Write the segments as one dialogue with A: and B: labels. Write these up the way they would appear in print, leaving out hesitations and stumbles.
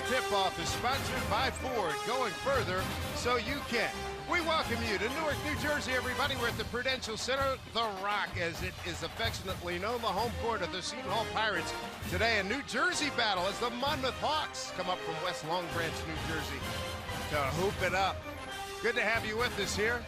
A: Tip-off is sponsored by Ford. Going further so you can. We welcome you to Newark, New Jersey, everybody. We're at the Prudential Center, The Rock, as it is affectionately known, the home court of the Seton Hall Pirates. Today, a New Jersey battle as the Monmouth Hawks come up from West Long Branch, New Jersey, to hoop it up. Good to have you with us here.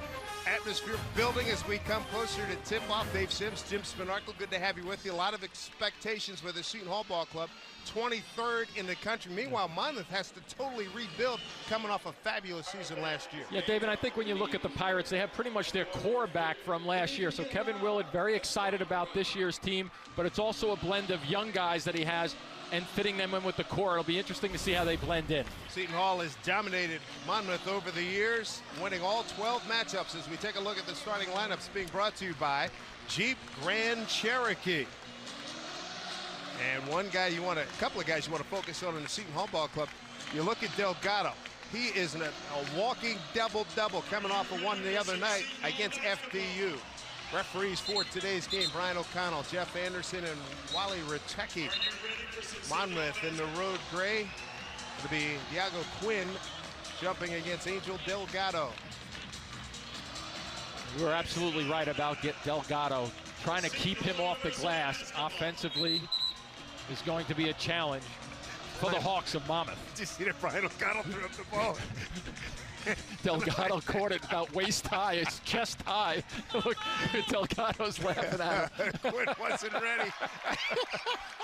A: Atmosphere building as we come closer to tip-off. Dave Sims, Jim Spinarkle, good to have you with you. A lot of expectations with the Seton Hall Ball Club, 23rd in the country. Meanwhile, Monmouth has to totally rebuild, coming off a fabulous season last year.
B: Yeah, David, I think when you look at the Pirates, they have pretty much their core back from last year. So Kevin Willard, very excited about this year's team, but it's also a blend of young guys that he has and fitting them in with the core. It'll be interesting to see how they blend in.
A: Seton Hall has dominated Monmouth over the years, winning all 12 matchups as we take a look at the starting lineups being brought to you by Jeep Grand Cherokee. And a couple of guys you want to focus on in the Seton Hall Ball Club. You look at Delgado. He is a walking double-double, coming off of one the other night against FDU. Referees for today's game, Brian O'Connell, Jeff Anderson, and Wally Ritecki. Monmouth in the road gray. It'll be Diago Quinn jumping against Angel Delgado.
B: You were absolutely right about Delgado. Trying to keep him off the glass offensively is going to be a challenge for the Hawks of Monmouth.
A: Did you see that Brian O'Connell threw up the ball?
B: Delgado caught it about waist high, it's chest high. Look, Delgado's laughing at him.
A: Quinn wasn't ready.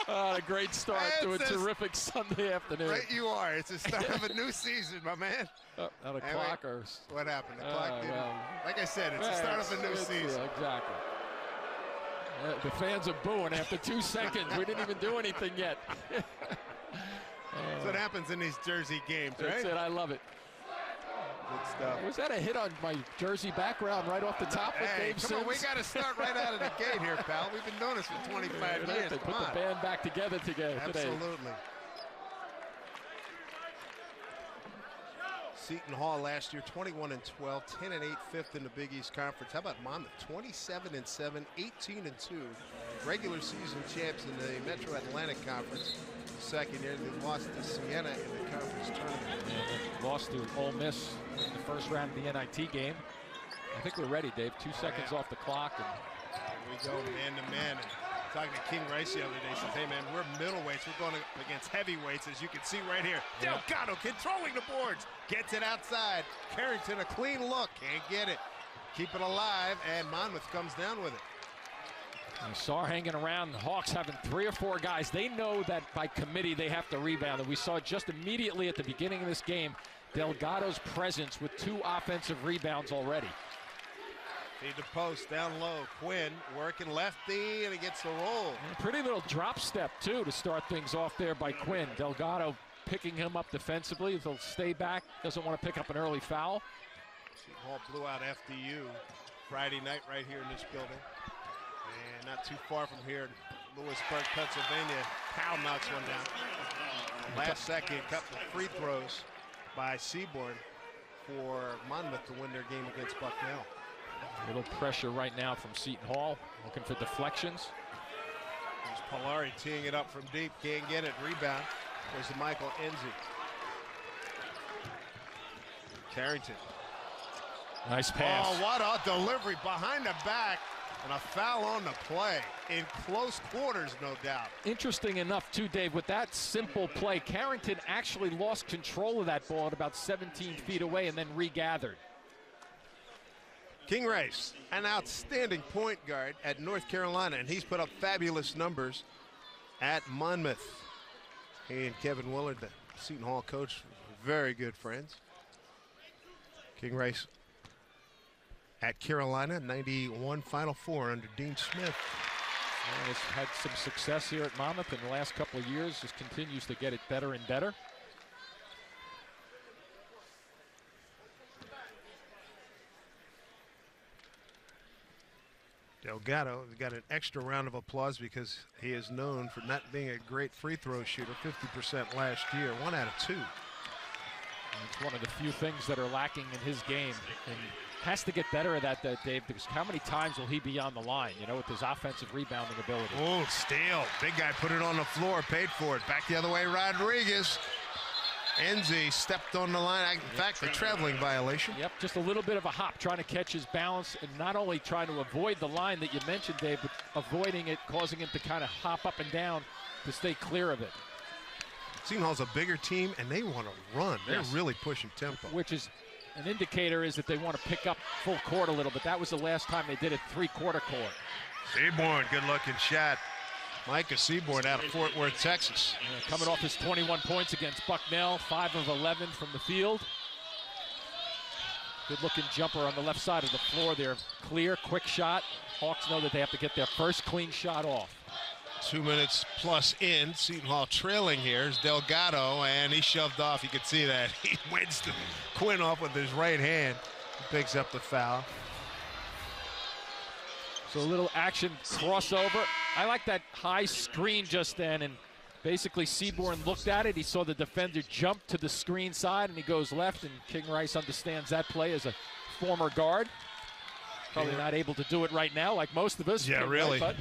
B: A great start to a terrific Sunday afternoon.
A: Right you are. It's the start of a new season, my man.
B: Not a clock or...
A: What happened? The clock didn't.
B: Well,
A: like I said, it's the start of a new season.
B: Yeah, exactly. The fans are booing after 2 seconds. We didn't even do anything yet.
A: That's what happens in these Jersey games, right?
B: That's it. I love it.
A: Good stuff.
B: Was that a hit on my Jersey background right off the top with Dave Sims?
A: Come on, we got to start right out of the gate here, pal. We've been doing this for 25 years.
B: They put the band back together today.
A: Absolutely. Seton Hall last year, 21-12, 10-8, fifth in the Big East Conference. How about Monmouth? 27-7, 18-2, regular season champs in the Metro Atlantic Conference. Second year, they lost to Siena in the conference tournament.
B: Yeah, lost to Ole Miss in the first round of the NIT game. I think we're ready, Dave. 2 seconds off the clock. And
A: here we go, man to man. And talking to King Rice the other day, says, hey man, we're middleweights. We're going against heavyweights, as you can see right here. Yeah. Delgado controlling the boards. Gets it outside. Carrington, a clean look. Can't get it. Keep it alive, and Monmouth comes down with it.
B: Sarr hanging around, the Hawks having 3 or 4 guys. They know that by committee they have to rebound. And we saw just immediately at the beginning of this game, Delgado's presence with 2 offensive rebounds already.
A: Feed the post down low. Quinn working lefty, and he gets the roll.
B: And a pretty little drop step, too, to start things off there by Quinn. Delgado picking him up defensively. He'll stay back, doesn't want to pick up an early foul.
A: Seton Hall blew out FDU Friday night right here in this building. And not too far from here, Lewisburg, Pennsylvania. Powell knocks one down. Last second, couple of free throws by Seaborn for Monmouth to win their game against Bucknell.
B: A little pressure right now from Seton Hall, looking for deflections.
A: There's Polari teeing it up from deep, can't get it. Rebound. There's the Michael Enzi. Carrington.
B: Nice pass.
A: Oh, what a delivery behind the back. And a foul on the play in close quarters, no doubt.
B: Interesting enough, too, Dave, with that simple play, Carrington actually lost control of that ball at about 17 feet away and then regathered.
A: King Rice, an outstanding point guard at North Carolina, and he's put up fabulous numbers at Monmouth. He and Kevin Willard, the Seton Hall coach, very good friends. King Rice at Carolina, 91 Final Four under Dean Smith.
B: Well, he's had some success here at Monmouth in the last couple of years, just continues to get it better and better.
A: Delgado got an extra round of applause because he is known for not being a great free throw shooter, 50% last year, 1 out of 2.
B: And it's one of the few things that are lacking in his game, and has to get better at that, Dave, because how many times will he be on the line, you know, with his offensive rebounding ability?
A: Oh, steal. Big guy put it on the floor, paid for it. Back the other way, Rodriguez. Enzi stepped on the line. In fact, a traveling violation.
B: Yep, just a little bit of a hop, trying to catch his balance, and not only trying to avoid the line that you mentioned, Dave, but avoiding it, causing him to kind of hop up and down to stay clear of it.
A: Seton Hall's a bigger team, and they want to run. They're really pushing tempo.
B: Which is an indicator is that they want to pick up full court a little bit. That was the last time they did it, three-quarter court.
A: Seaborn, good-looking shot. Micah Seaborn out of Fort Worth, Texas.
B: Yeah, coming off his 21 points against Bucknell, 5 of 11 from the field. Good-looking jumper on the left side of the floor there. Clear, quick shot. Hawks know that they have to get their first clean shot off.
A: 2 minutes plus in. Seton Hall trailing here is Delgado, and he shoved off. You can see that. He wedged Quinn off with his right hand. He picks up the foul.
B: So a little action crossover. I like that high screen just then, and basically Seaborn looked at it. He saw the defender jump to the screen side, and he goes left, and King Rice understands that play as a former guard. Probably not able to do it right now like most of us.
A: Yeah, really.
B: But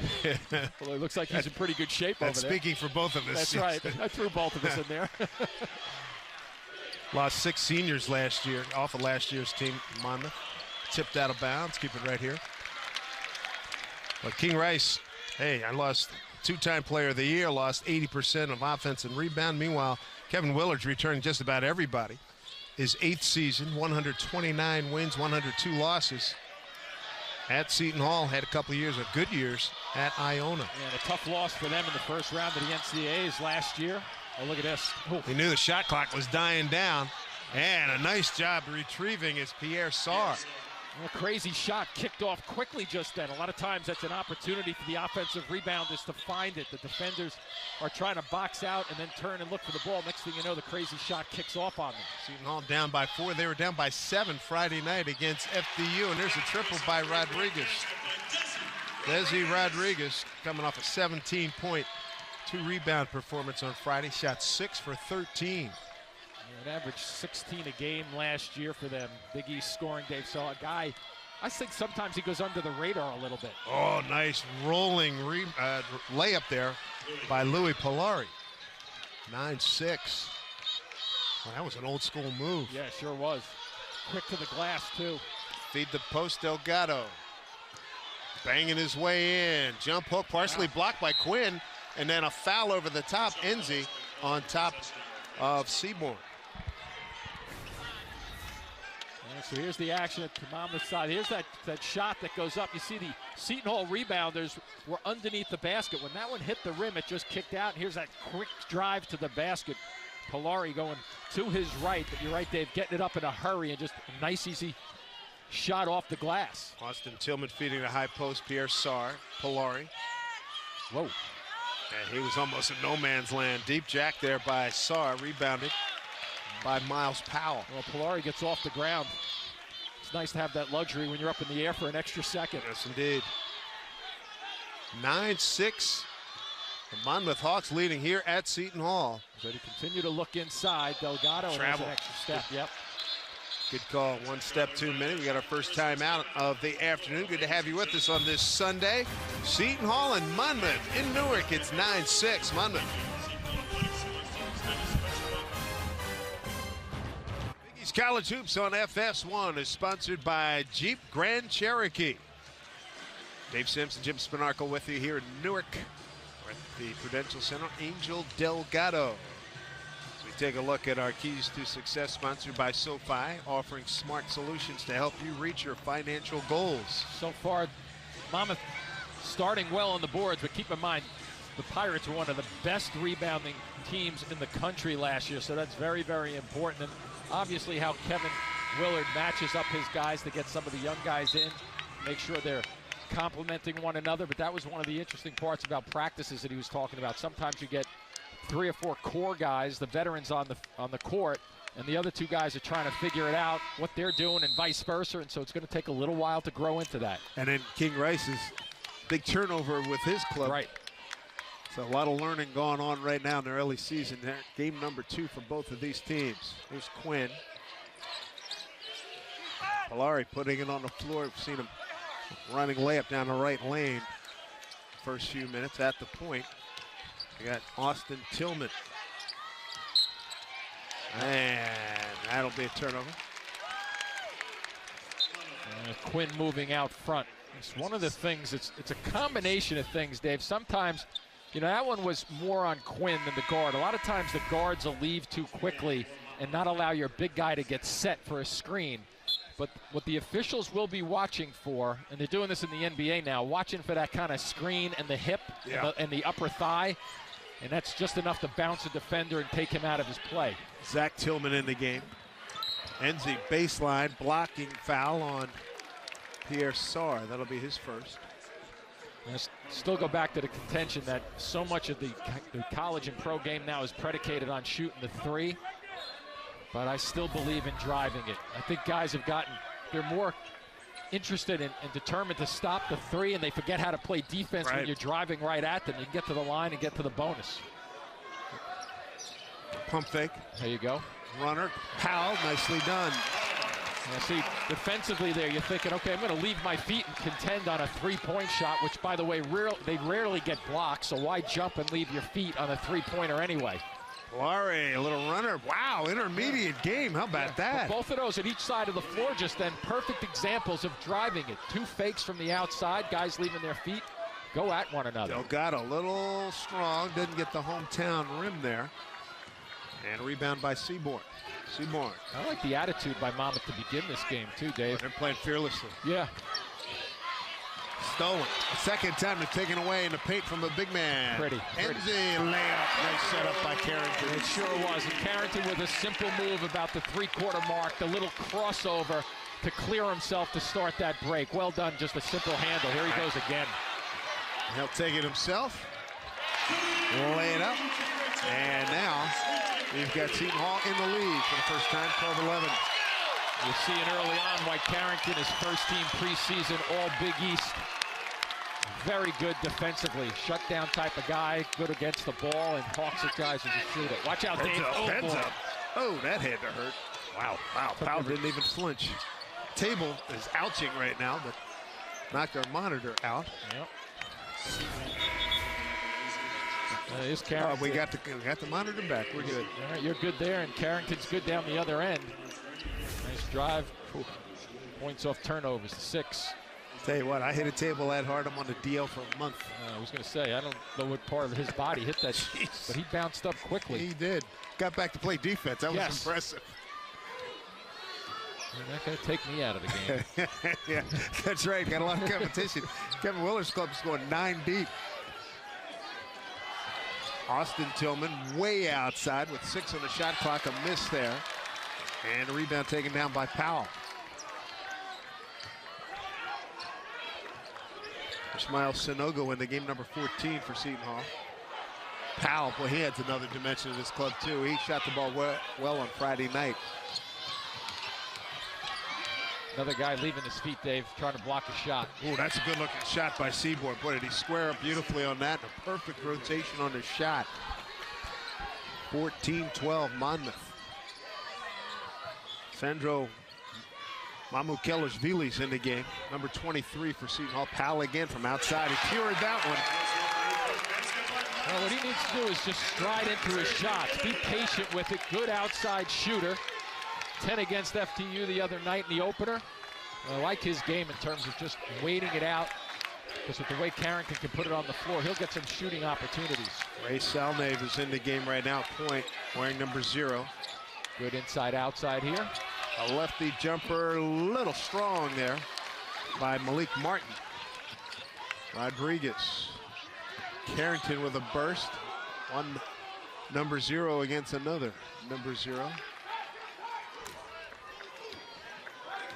B: well, it looks like he's in pretty good shape over there.
A: Speaking for both of us.
B: That's right. I threw both of us in there.
A: Lost 6 seniors last year, off of last year's team, Monmouth. Tipped out of bounds. Keep it right here. But King Rice, hey, I lost 2-time player of the year, lost 80% of offense and rebound. Meanwhile, Kevin Willard's returning just about everybody. His 8th season, 129 wins, 102 losses. At Seton Hall, had a couple of years of good years at Iona.
B: And a tough loss for them in the first round of the NCAAs last year. Oh, look at this. Oh.
A: He knew the shot clock was dying down. And a nice job retrieving is Pierre Sarr.
B: A crazy shot kicked off quickly just then. A lot of times that's an opportunity for the offensive rebounders to find it. The defenders are trying to box out and then turn and look for the ball. Next thing you know, the crazy shot kicks off on them.
A: Seton Hall down by 4. They were down by 7 Friday night against FDU, and there's a triple by Rodriguez. Desi Rodriguez coming off a 17-point, 2-rebound performance on Friday. Shot 6 for 13.
B: An average 16 a game last year for them. Big East scoring. Dave saw a guy, I think sometimes he goes under the radar a little bit.
A: Oh, nice rolling layup there by Louis Polari. 9-6. Well, that was an old school move.
B: Yeah, sure was. Quick to the glass, too.
A: Feed the post, Delgado. Banging his way in. Jump hook partially blocked by Quinn, and then a foul over the top. Enzi on top of Seaborn.
B: So here's the action at the Monmouth side. Here's that shot that goes up. You see the Seton Hall rebounders were underneath the basket. When that one hit the rim, it just kicked out. And here's that quick drive to the basket. Polari going to his right, but you're right, Dave, getting it up in a hurry and just a nice, easy shot off the glass.
A: Austin Tillman feeding the high post. Pierre Sarr, Polari.
B: Whoa.
A: And he was almost in no man's land. Deep jack there by Sarr, rebounded by Miles Powell.
B: Well, Polari gets off the ground. It's nice to have that luxury when you're up in the air for an extra second.
A: Yes, indeed. 9-6. The Monmouth Hawks leading here at Seton Hall.
B: So to continue to look inside, Delgado has an extra step. Yep.
A: Good call. 1 step too many. We got our first time out of the afternoon. Good to have you with us on this Sunday. Seton Hall and Monmouth in Newark. It's 9-6. Monmouth. Big East College Hoops on FS1 is sponsored by Jeep Grand Cherokee. Dave Simpson, Jim Spinarco with you here in Newark. We're at the Prudential Center. Angel Delgado. Take a look at our Keys to Success, sponsored by SoFi, offering smart solutions to help you reach your financial goals.
B: So far, Monmouth starting well on the boards, but keep in mind, the Pirates were one of the best rebounding teams in the country last year, so that's very, very important. And obviously how Kevin Willard matches up his guys to get some of the young guys in, make sure they're complementing one another. But that was one of the interesting parts about practices that he was talking about. Sometimes you get 3 or 4 core guys, the veterans on the court, and the other 2 guys are trying to figure it out, what they're doing, and vice versa. And so it's going to take a little while to grow into that.
A: And then King Rice's big turnover with his club.
B: Right.
A: So a lot of learning going on right now in the early season. Game number 2 for both of these teams. Here's Quinn. Polari putting it on the floor. We've seen him running layup down the right lane. First few minutes at the point. We got Austin Tillman. That'll be a turnover.
B: Quinn moving out front. It's one of the things, it's a combination of things, Dave. Sometimes, you know, that one was more on Quinn than the guard. A lot of times the guards will leave too quickly and not allow your big guy to get set for a screen. But what the officials will be watching for, and they're doing this in the NBA now, watching for that kind of screen and the hip and the upper thigh, and that's just enough to bounce a defender and take him out of his play.
A: Zach Tillman in the game. Enzi baseline blocking foul on Pierre Sarr. That'll be his first.
B: And still go back to the contention that so much of the college and pro game now is predicated on shooting the three, but I still believe in driving it. I think guys have gotten, they're more interested and determined to stop the three, and they forget how to play defense when you're driving right at them. You can get to the line and get to the bonus.
A: Pump fake.
B: There you go.
A: Runner, Powell, nicely done.
B: Now see, defensively there, you're thinking, okay, I'm going to leave my feet and contend on a three-point shot, which, by the way, they rarely get blocked, so why jump and leave your feet on a three-pointer anyway?
A: Larry, a little runner. Wow, intermediate game. How about that?
B: Both of those at each side of the floor just then perfect examples of driving it. Two fakes from the outside, guys leaving their feet, go at one another.
A: Delgado, a little strong, didn't get the hometown rim there. And a rebound by Seaborn. Seaborn.
B: I like the attitude by Monmouth to begin this game too, Dave.
A: They're playing fearlessly.
B: Yeah.
A: Stolen. A second time they're taken away in the paint from a big man.
B: Pretty.
A: Enzi layup. Nice setup by Carrington.
B: It sure was. And Carrington with a simple move about the three-quarter mark, the little crossover to clear himself to start that break. Well done, just a simple handle. Here he goes again.
A: He'll take it himself. Lay it up. And now we've got Seton Hall in the lead for the first time, 12-11.
B: You're seeing early on why Carrington is first-team preseason All-Big East. Very good defensively. Shutdown type of guy, good against the ball, and hawks at guys as a shooter. Watch out, Dave.
A: Heads up. Oh, that had to hurt. Wow. Powell didn't even flinch. Table is ouching right now, but knocked our monitor out.
B: Yep. Is Carrington.
A: We got the monitor back. We're good.
B: All right, you're good there, and Carrington's good down the other end. Nice drive. Ooh. Points off turnovers, 6.
A: Tell you what, I hit a table that hard. I'm on the DL for a month.
B: I was going to say, I don't know what part of his body hit that, but he bounced up quickly.
A: He did. Got back to play defense. That was impressive.
B: You're not going to take me out of the game.
A: Yeah, that's right. Got a lot of competition. Kevin Willer's club is going 9 deep. Austin Tillman way outside with 6 on the shot clock. A miss there. And a rebound taken down by Powell. Ismail Sanogo in the game, number 14 for Seton Hall. Powell, boy, he adds another dimension to this club too. He shot the ball well on Friday night.
B: Another guy leaving his feet, Dave, trying to block a shot.
A: Oh, that's a good-looking shot by Seaborn. Boy, did he square up beautifully on that. And a perfect rotation on his shot. 14-12 Monmouth. Sandro Mamukelashvili's in the game. Number 23 for Seton Hall. Powell again from outside. He cured that one.
B: Well, what he needs to do is just stride into his shots. Be patient with it. Good outside shooter. 10 against FTU the other night in the opener. I like his game in terms of just waiting it out, because with the way Carrington can put it on the floor, he'll get some shooting opportunities.
A: Ray Salnave is in the game right now, point, wearing number 0.
B: Good inside-outside here.
A: A lefty jumper, a little strong there by Malik Martin. Rodriguez. Carrington with a burst. One number 0 against another number 0.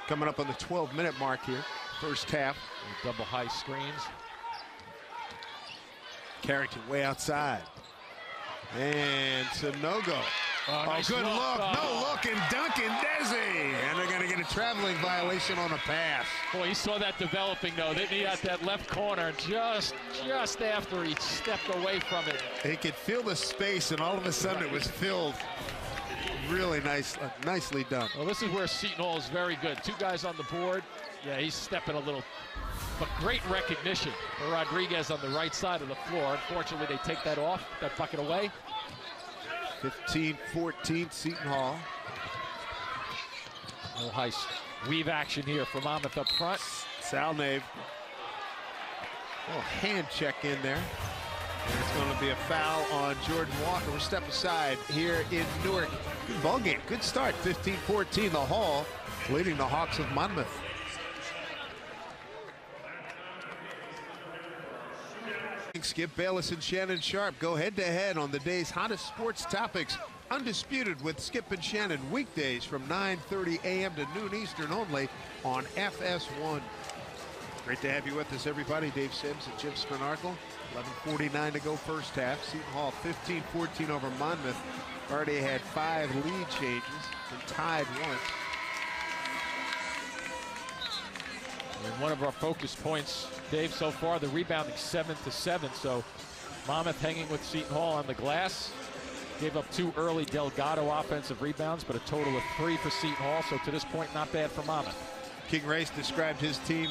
A: Coming up on the 12-minute mark here, first half.
B: Double high screens.
A: Carrington way outside. And Sanogo.
B: Nice
A: good look. No look, and Duncan Desi. And they're going to get a traveling violation on a pass.
B: Boy, you saw that developing, though. Then he got that left corner just after he stepped away from it.
A: He could feel the space, and all of a sudden it was filled. Really nice, nicely done.
B: Well, this is where Seton Hall is very good. 2 guys on the board. Yeah, he's stepping a little, but great recognition for Rodriguez on the right side of the floor. Unfortunately, they take that off, that bucket away.
A: 15-14 Seton Hall.
B: No heist. Weave action here for Monmouth up front.
A: Salnave. Oh, hand check in there. And it's going to be a foul on Jordan Walker. We'll step aside here in Newark. Good ball game. Good start. 15-14 the Hall, leading the Hawks of Monmouth. Skip Bayless and Shannon Sharp go head-to-head on the day's hottest sports topics. Undisputed with Skip and Shannon weekdays from 9:30 a.m. to noon Eastern only on FS1. Great to have you with us, everybody. Dave Sims and Jim Spinarkle. 11:49 to go first half. Seton Hall 15-14 over Monmouth. Already had 5 lead changes and tied once.
B: And one of our focus points, Dave, so far, the rebounding 7-7. So Monmouth hanging with Seton Hall on the glass. Gave up 2 early Delgado offensive rebounds, but a total of 3 for Seton Hall. So to this point, not bad for Monmouth. King Race described his team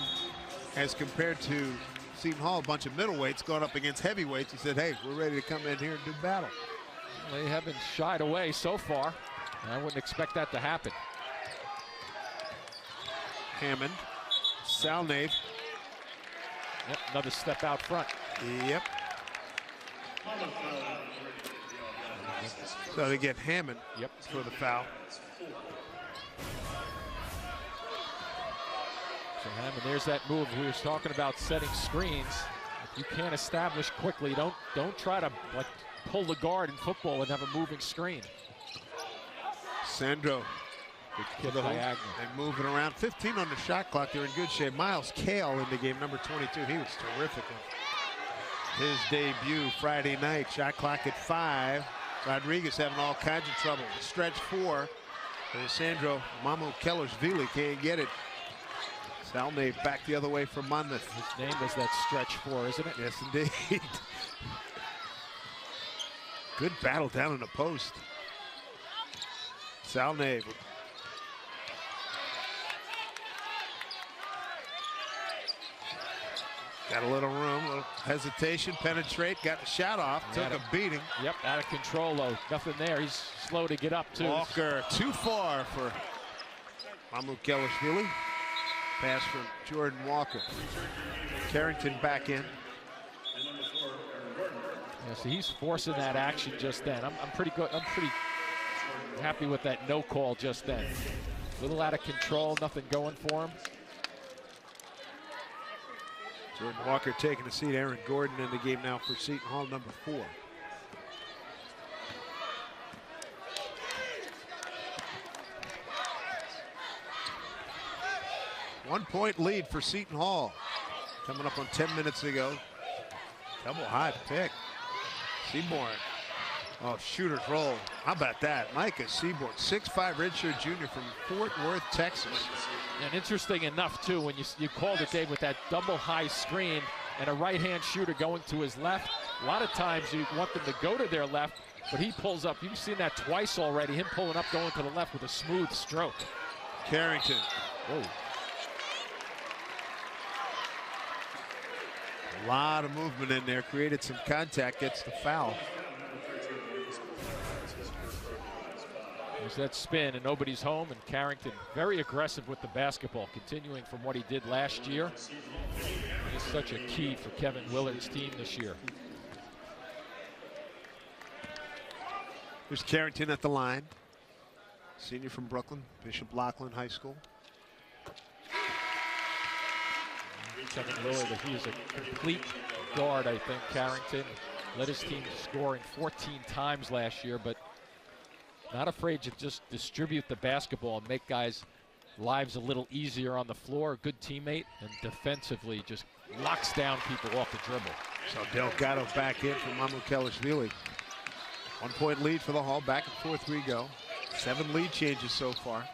B: as compared to Seton Hall, a bunch of middleweights going up against heavyweights. He said, hey, we're ready to come in here and do battle. They haven't shied away so far. I wouldn't expect that to happen. Hammond. Salnave. Yep, another step out front. Yep. So they get Hammond for the foul. So Hammond, there's that move we were talking about, setting screens. If you can't establish quickly, don't try to like pull the guard in football and have a moving screen. Sandro. Good kid diagonal. And moving around. 15 on the shot clock. They're in good shape. Miles Kale in the game, number 22. He was terrific. His debut Friday night. Shot clock at 5. Rodriguez having all kinds of trouble. Stretch 4. Sandro Kellersvili can't get it. Salnave back the other way from Monmouth. His name is that stretch 4, isn't it? Yes, indeed. Good battle down in the post. Salnave. Got a little room, a little hesitation, penetrate, got the shot off, took a beating. Yep, out of control though, nothing there. He's slow to get up too. Walker too far for Kellersvili. Pass from Jordan Walker. Carrington back in. Yeah, so he's forcing that action just then. I'm pretty good. I'm pretty happy with that no call just then. A little out of control, nothing going for him. Jordan Walker taking a seat. Aaron Gordon in the game now for Seton Hall, number 4. One-point lead for Seton Hall. Coming up on 10 minutes ago. Double high pick. Seaborn. Oh, shooter's roll. How about that? Micah Seaborn, 6'5" redshirt junior from Fort Worth, Texas. And interesting enough, too, when you called it, Dave, with that double high screen and a right-hand shooter going to his left. A lot of times you want them to go to their left, but he pulls up. You've seen that twice already, him pulling up, going to the left with a smooth stroke. Carrington. Whoa. A lot of movement in there, created some contact, gets the foul. There's that spin and nobody's home, and Carrington very aggressive with the basketball, continuing from what he did last year. He's such a key for Kevin Willard's team this year. There's Carrington at the line. Senior from Brooklyn, Bishop Loughlin High School. Kevin Willard, he is a complete guard, I think. Carrington led his team scoring 14 times last year, but not afraid to just distribute the basketball and make guys' lives a little easier on the floor. Good teammate, and defensively just locks down people off the dribble. So Delgado back in for Monmouth Kellersvili. 1-point lead for the Hall. Back and forth we go. 7 lead changes so far.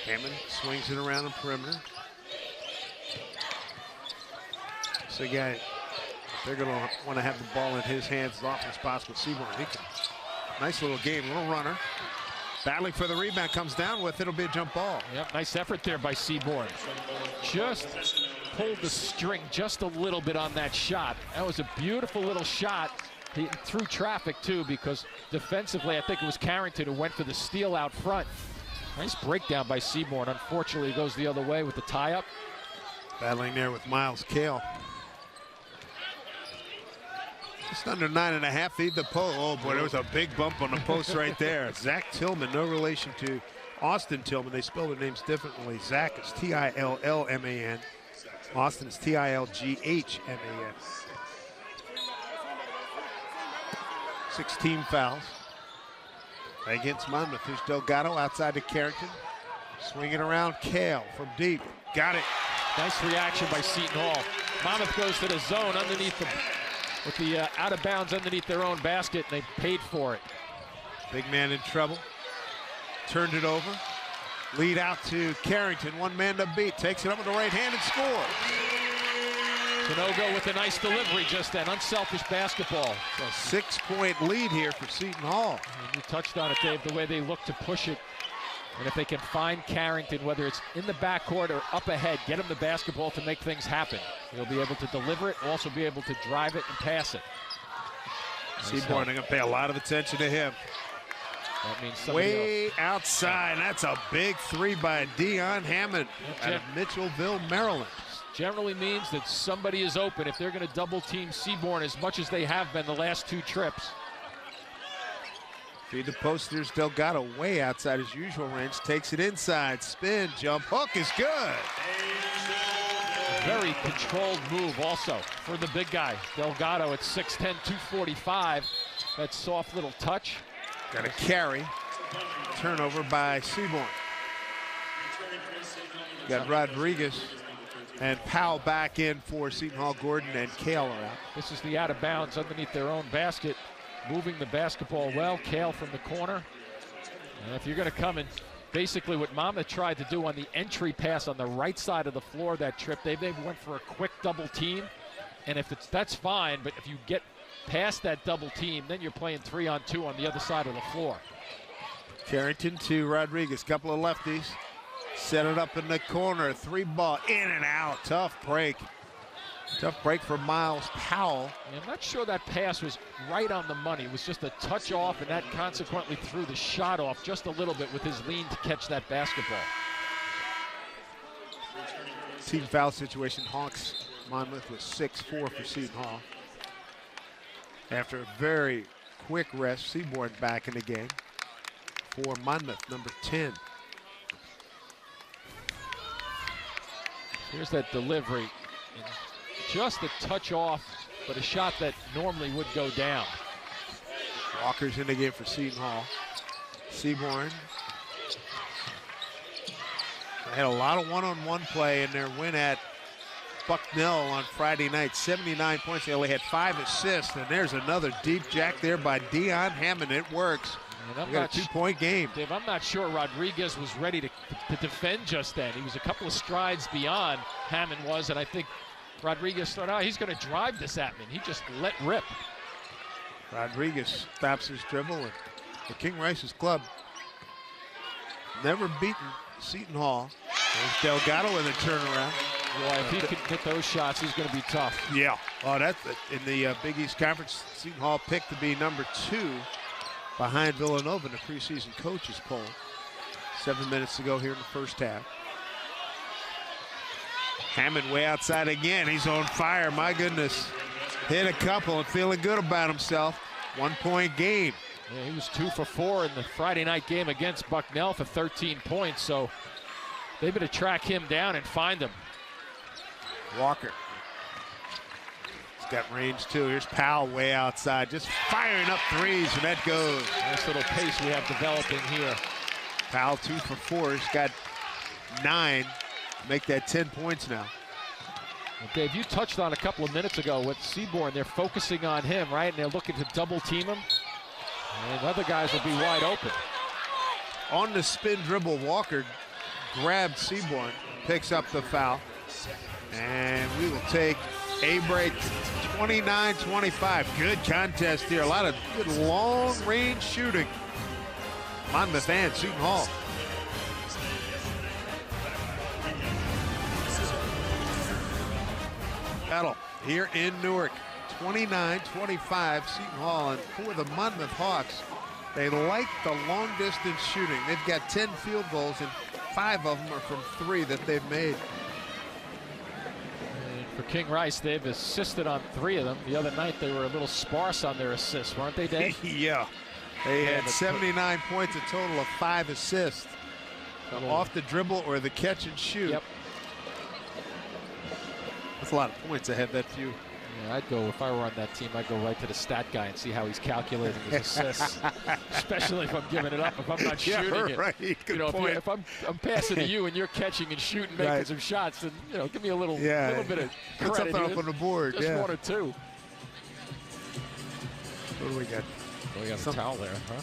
B: Hammond swings it around the perimeter. So again, they're going to want to have the ball in his hands as often as possible. Seaborn, nice little game, little runner. Battling for the rebound, comes down with it. It'll be a jump ball. Yep, nice effort there by Seaborn. Just pulled the string just a little bit on that shot. That was a beautiful little shot. through traffic too, because defensively I think it was Carrington who went for the steal out front. Nice breakdown by Seaborn. Unfortunately, it goes the other way with the tie-up.
C: Battling there with Miles Kale. Just under 9.5 feet the post. Oh boy, there was a big bump on the post right there. Zach Tillman, no relation to Austin Tillman. They spell their names differently. Zach is Tillman. Austin is Tilghman. 16 fouls against Monmouth. There's Delgado outside to Carrington. Swinging around Kale from deep. Got it.
B: Nice reaction by Seton Hall. Monmouth goes to the zone underneath them with the out of bounds underneath their own basket, and they paid for it.
C: Big man in trouble. Turned it over. Lead out to Carrington. One man to beat. Takes it up with the right hand and scores.
B: Tanogo with a nice delivery just then. Unselfish basketball.
C: So a 6-point lead here for Seton Hall.
B: And you touched on it, Dave, the way they look to push it. And if they can find Carrington, whether it's in the backcourt or up ahead, get him the basketball to make things happen. He'll be able to deliver it, also be able to drive it and pass it.
C: Seaborn, they're going to pay a lot of attention to him.
B: That means somebody
C: way
B: else.
C: Outside. That's a big three by Deion Hammond out of Mitchellville, Maryland.
B: Generally means that somebody is open if they're going to double team Seaborn as much as they have been the last 2 trips.
C: Feed the post. There's Delgado way outside his usual range. Takes it inside. Spin. Jump hook is good.
B: Very controlled move also for the big guy. Delgado at 6'10", 245. That soft little touch.
C: Got a carry. Turnover by Seaborn. Got Rodriguez and Powell back in for Seton Hall. Gordon and Kale are out.
B: This is the out of bounds underneath their own basket. Moving the basketball well. Kale from the corner. And if you're going to come in, basically what Monmouth tried to do on the entry pass on the right side of the floor that trip, they went for a quick double team. And if that's fine, but if you get past that double team, then you're playing 3-on-2 on the other side of the floor.
C: Carrington to Rodriguez, couple of lefties. Set it up in the corner, 3-ball, in and out, tough break. Tough break for Miles Powell.
B: I'm not sure that pass was right on the money. It was just a touch off, and that consequently threw the shot off just a little bit with his lean to catch that basketball.
C: Team foul situation, Hawks. Monmouth was 6-4 for Seton Hall. After a very quick rest, Seaborn back in the game for Monmouth, number 10.
B: Here's that delivery. Just a touch off, but a shot that normally would go down.
C: Walker's in the game for Seton Hall. Seaborn. They had a lot of one-on-one play in their win at Bucknell on Friday night. 79 points. They only had 5 assists, and there's another deep jack there by Deion Hammond. It works. We got a 2-point game.
B: Dave, I'm not sure Rodriguez was ready to defend just then. He was a couple of strides beyond Hammond was, and I think Rodriguez thought, oh, he's going to drive this at me. And he just let rip.
C: Rodriguez stops his dribble, and the King Rice's club never beaten Seton Hall. There's Delgado in the turnaround.
B: Boy, if he can hit those shots, he's going to be tough.
C: Yeah. Oh, that's in the Big East Conference. Seton Hall picked to be number 2 behind Villanova in the preseason coaches poll. 7 minutes to go here in the first half. Hammond way outside again. He's on fire. My goodness. Hit a couple and feeling good about himself. 1-point game.
B: Yeah, he was 2 for 4 in the Friday night game against Bucknell for 13 points. So they better track him down and find him.
C: Walker. He's got range too. Here's Powell way outside. Just firing up threes, and that goes.
B: Nice little pace we have developing here.
C: Powell 2 for 4. He's got 9. Make that 10 points now.
B: Well, Dave, you touched on a couple of minutes ago with Seaborn. They're focusing on him, right? And they're looking to double team him. And other guys will be wide open.
C: On the spin dribble, Walker grabbed Seaborn, picks up the foul. And we will take a break. 29-25. Good contest here. A lot of good long-range shooting. Monmouth and Seton Hall. Battle here in Newark. 29-25, Seton Hall. And for the Monmouth Hawks, they like the long distance shooting. They've got 10 field goals, and 5 of them are from 3 that they've made.
B: And for King Rice, they've assisted on 3 of them. The other night, they were a little sparse on their assists, weren't they, Dave?
C: Yeah. They had 79 points, a total of 5 assists. Off the dribble or the catch and shoot.
B: Yep.
C: That's a lot of points to have that few.
B: Yeah, I'd go, if I were on that team, I'd go right to the stat guy and see how he's calculating his assists. Especially if I'm giving it up, if I'm not shooting it.
C: Right. Good
B: you know,
C: point.
B: if I'm passing to you and you're catching and shooting, making some shots, then, you know, give me a little bit of credit.
C: Put something up on the board.
B: Just 1 or 2.
C: What do we got?
B: Oh, we got a towel there, huh?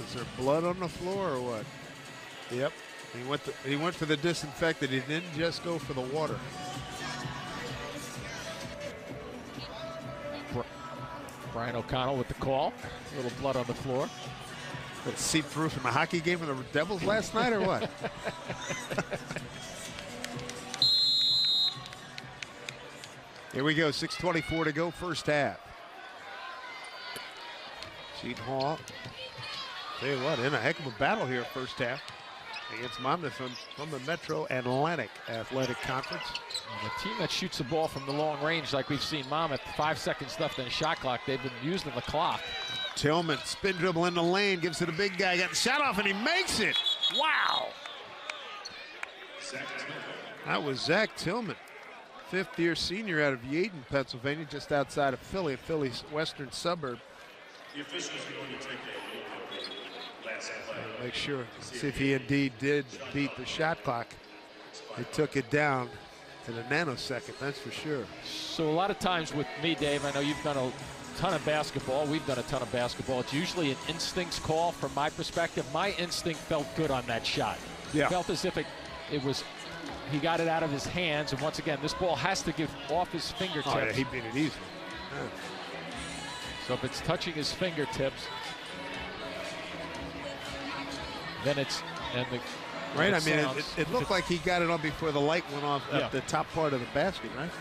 C: Is there blood on the floor or what? Yep. He went for the disinfectant. He didn't just go for the water.
B: Brian O'Connell with the call. A little blood on the floor.
C: Did it seep through from the hockey game of the Devils last night or what? Here we go. 6:24 to go, first half. Seton Hall. Tell you what, in a heck of a battle here, first half, against Monmouth from the Metro Atlantic Athletic Conference.
B: And a team that shoots the ball from the long range, like we've seen Monmouth, 5 seconds left in the shot clock. They've been using the clock.
C: Tillman, spin dribble in the lane, gives it a big guy, got the shot off, and he makes it. Wow. That was Zach Tillman, 5th-year senior out of Yeadon, Pennsylvania, just outside of Philly, a Philly's western suburb.
D: The officials are going to take a last play.
C: Make sure, see if he indeed did beat the shot clock. They took it down to the nanosecond, that's for sure.
B: So a lot of times with me, Dave, I know you've done a ton of basketball. We've done a ton of basketball. It's usually an instincts call from my perspective. My instinct felt good on that shot.
C: Yeah.
B: Felt as if it was, he got it out of his hands. And once again, this ball has to get off his fingertips.
C: Oh, yeah, he beat it easily. Yeah.
B: So if it's touching his fingertips, then it's, and the,
C: right, I mean, it looked like he got it on before the light went off at the top part of the basket, right?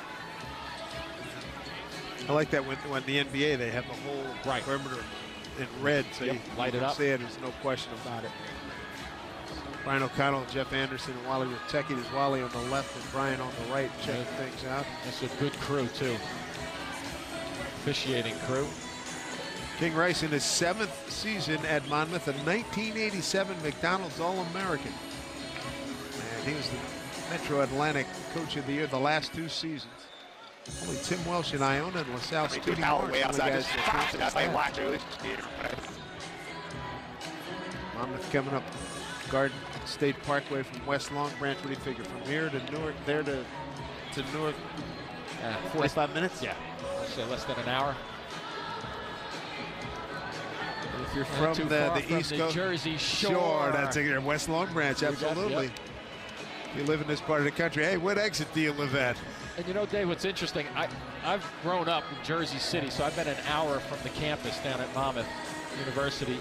C: I like that when the NBA, they have the whole perimeter in red, so you
B: light it up.
C: See it, there's no question about it. Brian O'Connell, Jeff Anderson, and Wally Ritecki. There's Wally on the left and Brian on the right, checking things out.
B: That's a good crew, too. Officiating crew.
C: King Rice in his 7th season at Monmouth, a 1987 McDonald's All-American. And he was the Metro Atlantic Coach of the Year the last 2 seasons. Only Tim Welsh and Iona and LaSalle Studi Monmouth coming up Garden State Parkway from West Long Branch. What do you figure? From here to Newark, there to Newark, 45 minutes?
B: Yeah, I'll say less than an hour.
C: If you're from the East Coast,
B: Jersey Shore,
C: that's a West Long Branch, absolutely. If you live in this part of the country, hey, what exit do you live at?
B: And you know, Dave, what's interesting, I've grown up in Jersey City, so I've been an hour from the campus down at Monmouth University.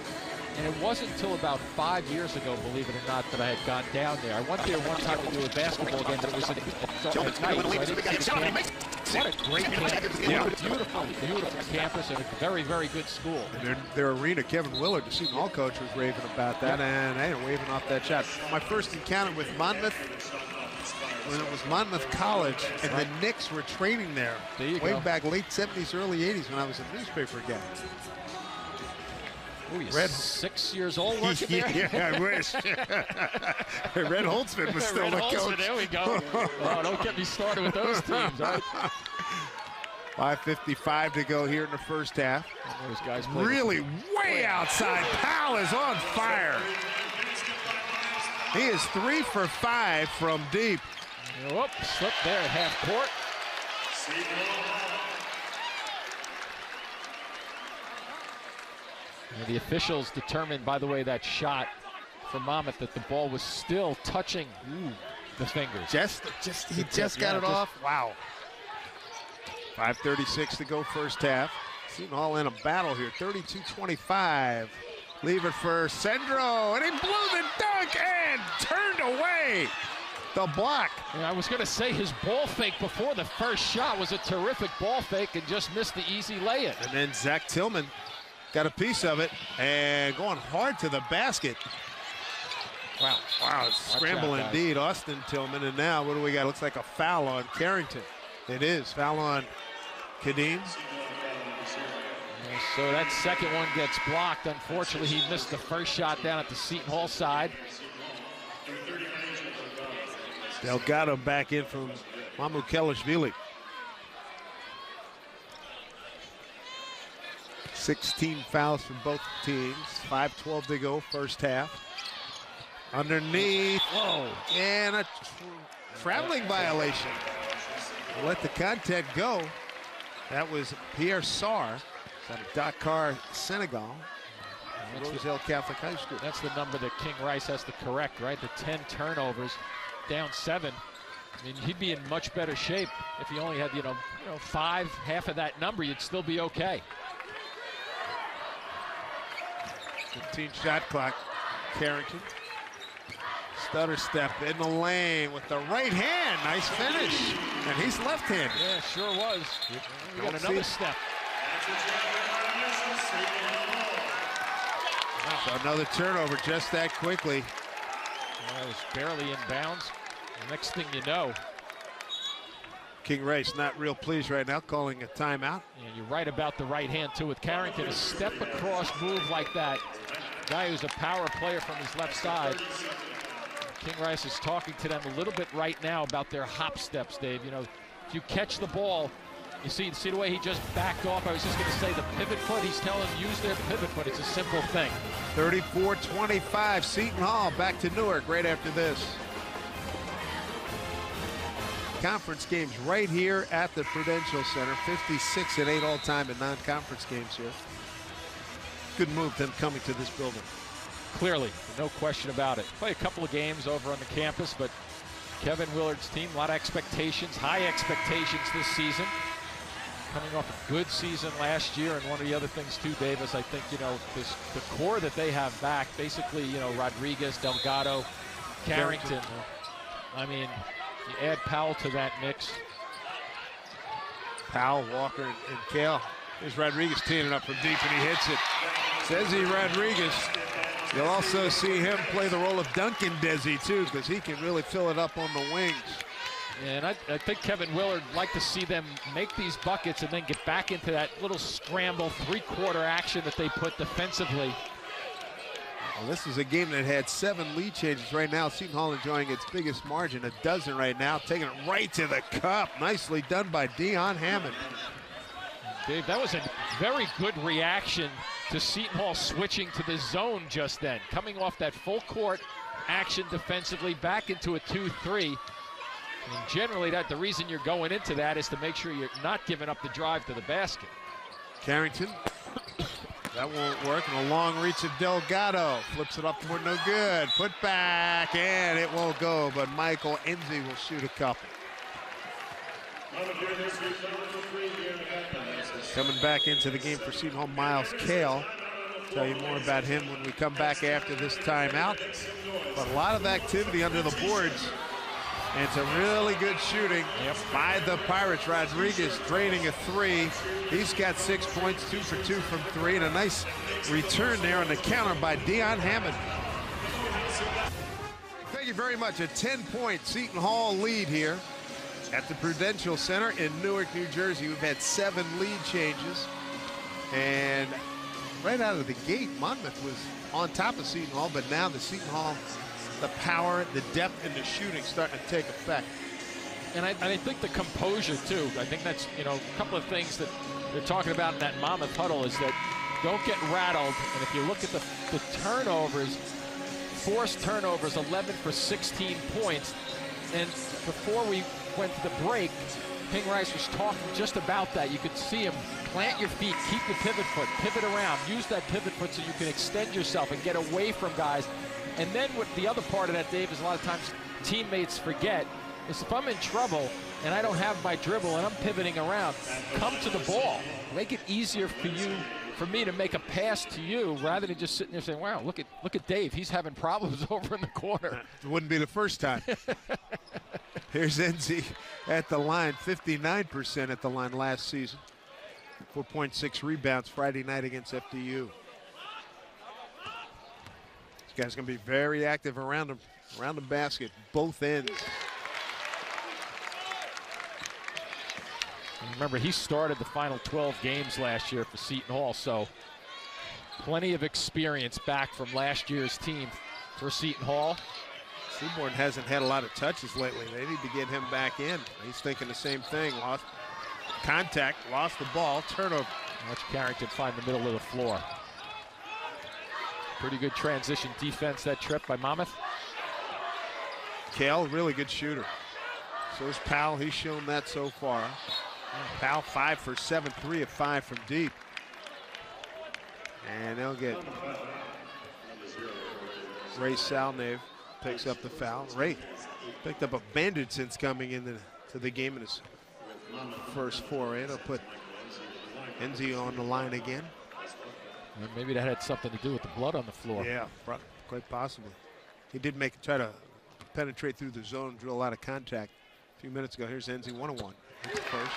B: And it wasn't until about 5 years ago, believe it or not, that I had gone down there. I went there one time to do a basketball game, but it was at night. So I didn't see the campus. What a great campus. Yeah. Beautiful, beautiful campus and a very, very good school.
C: And their arena, Kevin Willard, the Seton Hall coach, was raving about that, and they were waving off that shot. My first encounter with Monmouth, when it was Monmouth College, and the Knicks were training there way back late 70s, early 80s when I was a newspaper guy.
B: Ooh, you're 6 years old working there?
C: Yeah, I wish. Red Holtzman was still the coach.
B: There we go. Oh, don't get me started with those teams. Right?
C: 5:55 to go here in the first half.
B: Those guys
C: really way outside. Powell is on fire. He is 3 for 5 from deep.
B: Whoop, slipped there at half court. And the officials determined, by the way, that shot from Monmouth, that the ball was still touching the fingers.
C: He just got it off. Wow. 5:36 to go first half. Seton Hall in a battle here. 32-25. Leave it for Sendro, and he blew the dunk and turned away. the block.
B: And I was going to say his ball fake before the first shot was a terrific ball fake and just missed the easy lay-in.
C: And then Zach Tillman got a piece of it and going hard to the basket. Wow, scramble indeed, Austin Tillman. And now what do we got? Looks like a foul on Carrington. It is, foul on Kadeem.
B: So that second one gets blocked. Unfortunately, he missed the first shot down at the Seton Hall side.
C: Delgado back in from Mamukelashvili. 16 fouls from both teams. 5:12 to go, first half. Underneath.
B: Whoa.
C: And a traveling violation. Let the contact go. That was Pierre Sarr out of Dakar, Senegal. Roselle Catholic High School.
B: That's the number that King Rice has to correct, right? The 10 turnovers, down 7. I mean, he'd be in much better shape if he only had, 5, half of that number. You'd still be okay.
C: 15 shot clock. Carrington. Stutter step in the lane with the right hand. Nice finish. And he's left-handed.
B: Yeah, sure was. We got another step.
C: So another turnover just that quickly.
B: Well, it was barely in bounds. The next thing you know.
C: King Rice not real pleased right now, calling a timeout.
B: Yeah, you're right about the right hand, too, with Carrington. A step across move like that. Guy who's a power player from his left side. King Rice is talking to them a little bit right now about their hop steps, Dave. If you catch the ball, you see the way he just backed off. I was just going to say the pivot foot. He's telling them use their pivot foot. It's a simple thing.
C: 34-25, Seton Hall back to Newark right after this. Conference games right here at the Prudential Center. 56-8 all-time in non-conference games here. Good move them coming to this building.
B: Clearly, no question about it. Play a couple of games over on the campus, but Kevin Willard's team, a lot of expectations, high expectations this season. Coming off a good season last year, and one of the other things too, Davis, I think, the core that they have back, basically, Rodriguez, Delgado, Carrington. I mean, you add Powell to that mix.
C: Powell, Walker, and Kale. Here's Rodriguez teeing it up from deep, and he hits it. Says he Rodriguez. You'll also see him play the role of Duncan Desi, too, because he can really fill it up on the wings.
B: And I think Kevin Willard would like to see them make these buckets and then get back into that little scramble three-quarter action that they put defensively.
C: Well, this is a game that had 7 lead changes right now. Seton Hall enjoying its biggest margin, a dozen right now, taking it right to the cup. Nicely done by Deion Hammond.
B: Dave, that was a very good reaction to Seton Hall switching to the zone just then. Coming off that full court action defensively back into a 2-3. And generally, the reason you're going into that is to make sure you're not giving up the drive to the basket.
C: Carrington. That won't work. And a long reach of Delgado. Flips it up toward no good. Put back, and it won't go. But Michael Enzi will shoot a couple. Coming back into the game for Seton Hall, Miles Kale. Tell you more about him when we come back after this timeout. But a lot of activity under the boards. And some really good shooting by the Pirates. Rodriguez draining a 3. He's got 6 points, 2 for 2 from 3, and a nice return there on the counter by Deion Hammond. Thank you very much. A 10-point Seton Hall lead here at the Prudential Center in Newark, New Jersey. We've had 7 lead changes. And right out of the gate, Monmouth was on top of Seton Hall, but now the Seton Hall, the power, the depth, and the shooting starting to take effect.
B: And I think the composure, too. I think that's, a couple of things that they're talking about in that Monmouth huddle is that don't get rattled. And if you look at the turnovers, forced turnovers, 11 for 16 points. And before we went to the break, King Rice was talking just about that. You could see him plant your feet, keep the pivot foot, pivot around, use that pivot foot so you can extend yourself and get away from guys. And then what the other part of that, Dave, is a lot of times teammates forget is if I'm in trouble and I don't have my dribble and I'm pivoting around, come to the ball. Make it easier for for me to make a pass to you rather than just sitting there saying, wow, look at Dave. He's having problems over in the corner.
C: It wouldn't be the first time. Here's NC at the line, 59% at the line last season. 4.6 rebounds Friday night against FDU. This guy's going to be very active around the basket, both ends.
B: And remember, he started the final 12 games last year for Seton Hall, so plenty of experience back from last year's team for Seton Hall.
C: Seaborn hasn't had a lot of touches lately. They need to get him back in. He's thinking the same thing. Lost contact, lost the ball, turnover.
B: Watch Carrington find the middle of the floor. Pretty good transition defense that trip by Monmouth.
C: Kale, really good shooter. So is Powell. He's shown that so far. Powell 5 for 7, 3 of 5 from deep. And they'll get Ray Salnave picks up the foul. Ray picked up a bandage since coming into the game in his first foray. It'll put Enzi on the line again.
B: And maybe that had something to do with the blood on the floor.
C: Yeah, quite possibly. He did try to penetrate through the zone, drew a lot of contact a few minutes ago. Here's Enzi 1-on-1. First.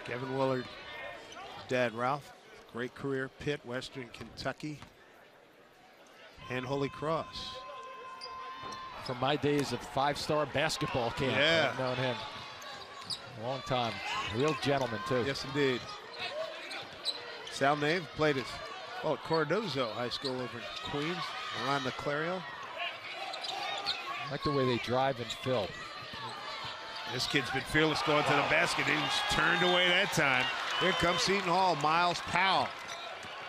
C: Kevin Willard, dad Ralph, great career, Pitt, Western Kentucky, and Holy Cross.
B: From my days of five-star basketball camp,
C: yeah.
B: I've known him a long time. Real gentleman, too.
C: Yes, indeed. Salnave played at Cordozo High School over in Queens, around the Clario.
B: I like the way they drive and fill.
C: This kid's been fearless going to the basket. He was turned away that time. Here comes Seton Hall, Miles Powell.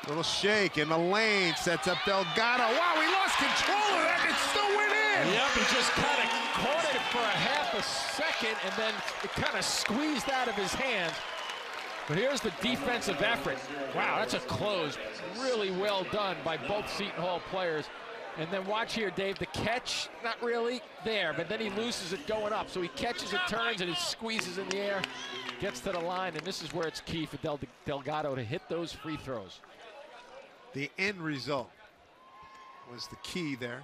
C: Little shake in the lane, sets up Delgado. Wow, he lost control of that, it still went in.
B: Yep, he just kind of caught it for a half a second, and then it kind of squeezed out of his hand. But here's the defensive effort. Wow, that's a close. Really well done by both Seton Hall players. And then watch here, Dave, the catch, not really there, but then he loses it going up. So he catches it, turns, and it squeezes in the air, gets to the line, and this is where it's key for Delgado to hit those free throws.
C: The end result was the key there.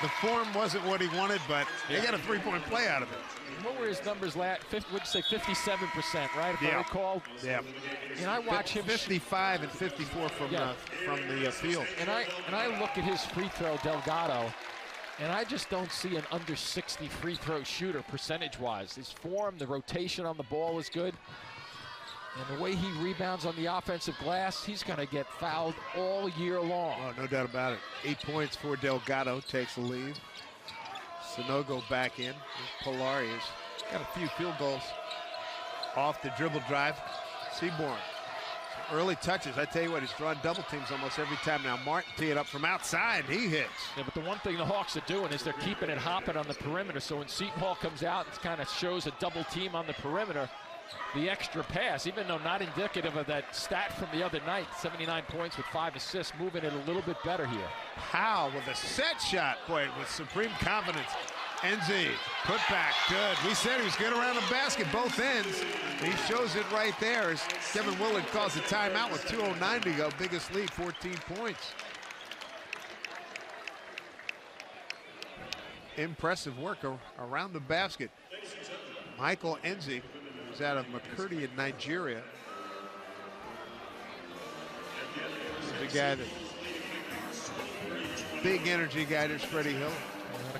C: The form wasn't what he wanted, but he got a three-point play out of it.
B: What were his numbers last? Would you say 57%, right? If I recall.
C: Yeah.
B: And I watch him
C: 55 and 54 from the field.
B: And I look at his free throw, Delgado, and I just don't see an under 60 free throw shooter percentage-wise. His form, the rotation on the ball is good. And the way he rebounds on the offensive glass, he's going to get fouled all year long.
C: Oh, no doubt about it. 8 points for Delgado, takes the lead. Sonogo back in. Polari has got a few field goals off the dribble drive. Seaborn, early touches. I tell you what, he's drawing double teams almost every time now. Martin tee it up from outside, he hits.
B: Yeah, but the one thing the Hawks are doing is they're keeping it hopping on the perimeter. So when Seton Hall comes out, it kind of shows a double team on the perimeter. The extra pass, even though not indicative of that stat from the other night, 79 points with 5 assists, moving it a little bit better here.
C: Powell with a set shot, boy, with supreme confidence. NZ, put back, good. We said he was good around the basket, both ends. He shows it right there as Kevin Willard calls a timeout with 2:09 to go. Biggest lead, 14 points. Impressive work around the basket. Michael Enzi is out of Makurdi in Nigeria. He's a guy that, big energy guy, there's Freddie Hill,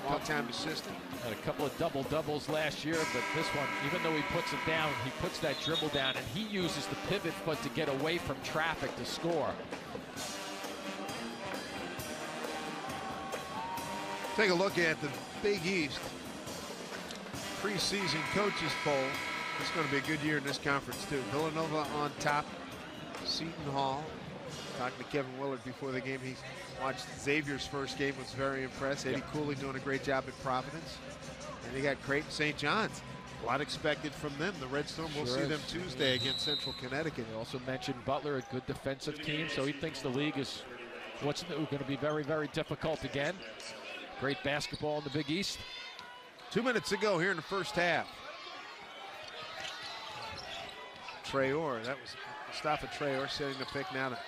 C: long-time assistant.
B: Had a couple of double-doubles last year, but this one, even though he puts it down, he puts that dribble down, and he uses the pivot foot to get away from traffic to score.
C: Take a look at the Big East preseason coaches poll. It's going to be a good year in this conference, too. Villanova on top, Seton Hall. Talking to Kevin Willard before the game. He watched Xavier's first game, was very impressed. Eddie Cooley doing a great job at Providence. And they got Creighton St. John's. A lot expected from them. The Red Storm, we'll see them Tuesday against Central Connecticut.
B: He also mentioned Butler, a good defensive team, so he thinks the league is what's new, going to be very, very difficult again. Great basketball in the Big East.
C: 2 minutes to go here in the first half. Traore. That was Mustafa Traore setting the pick now to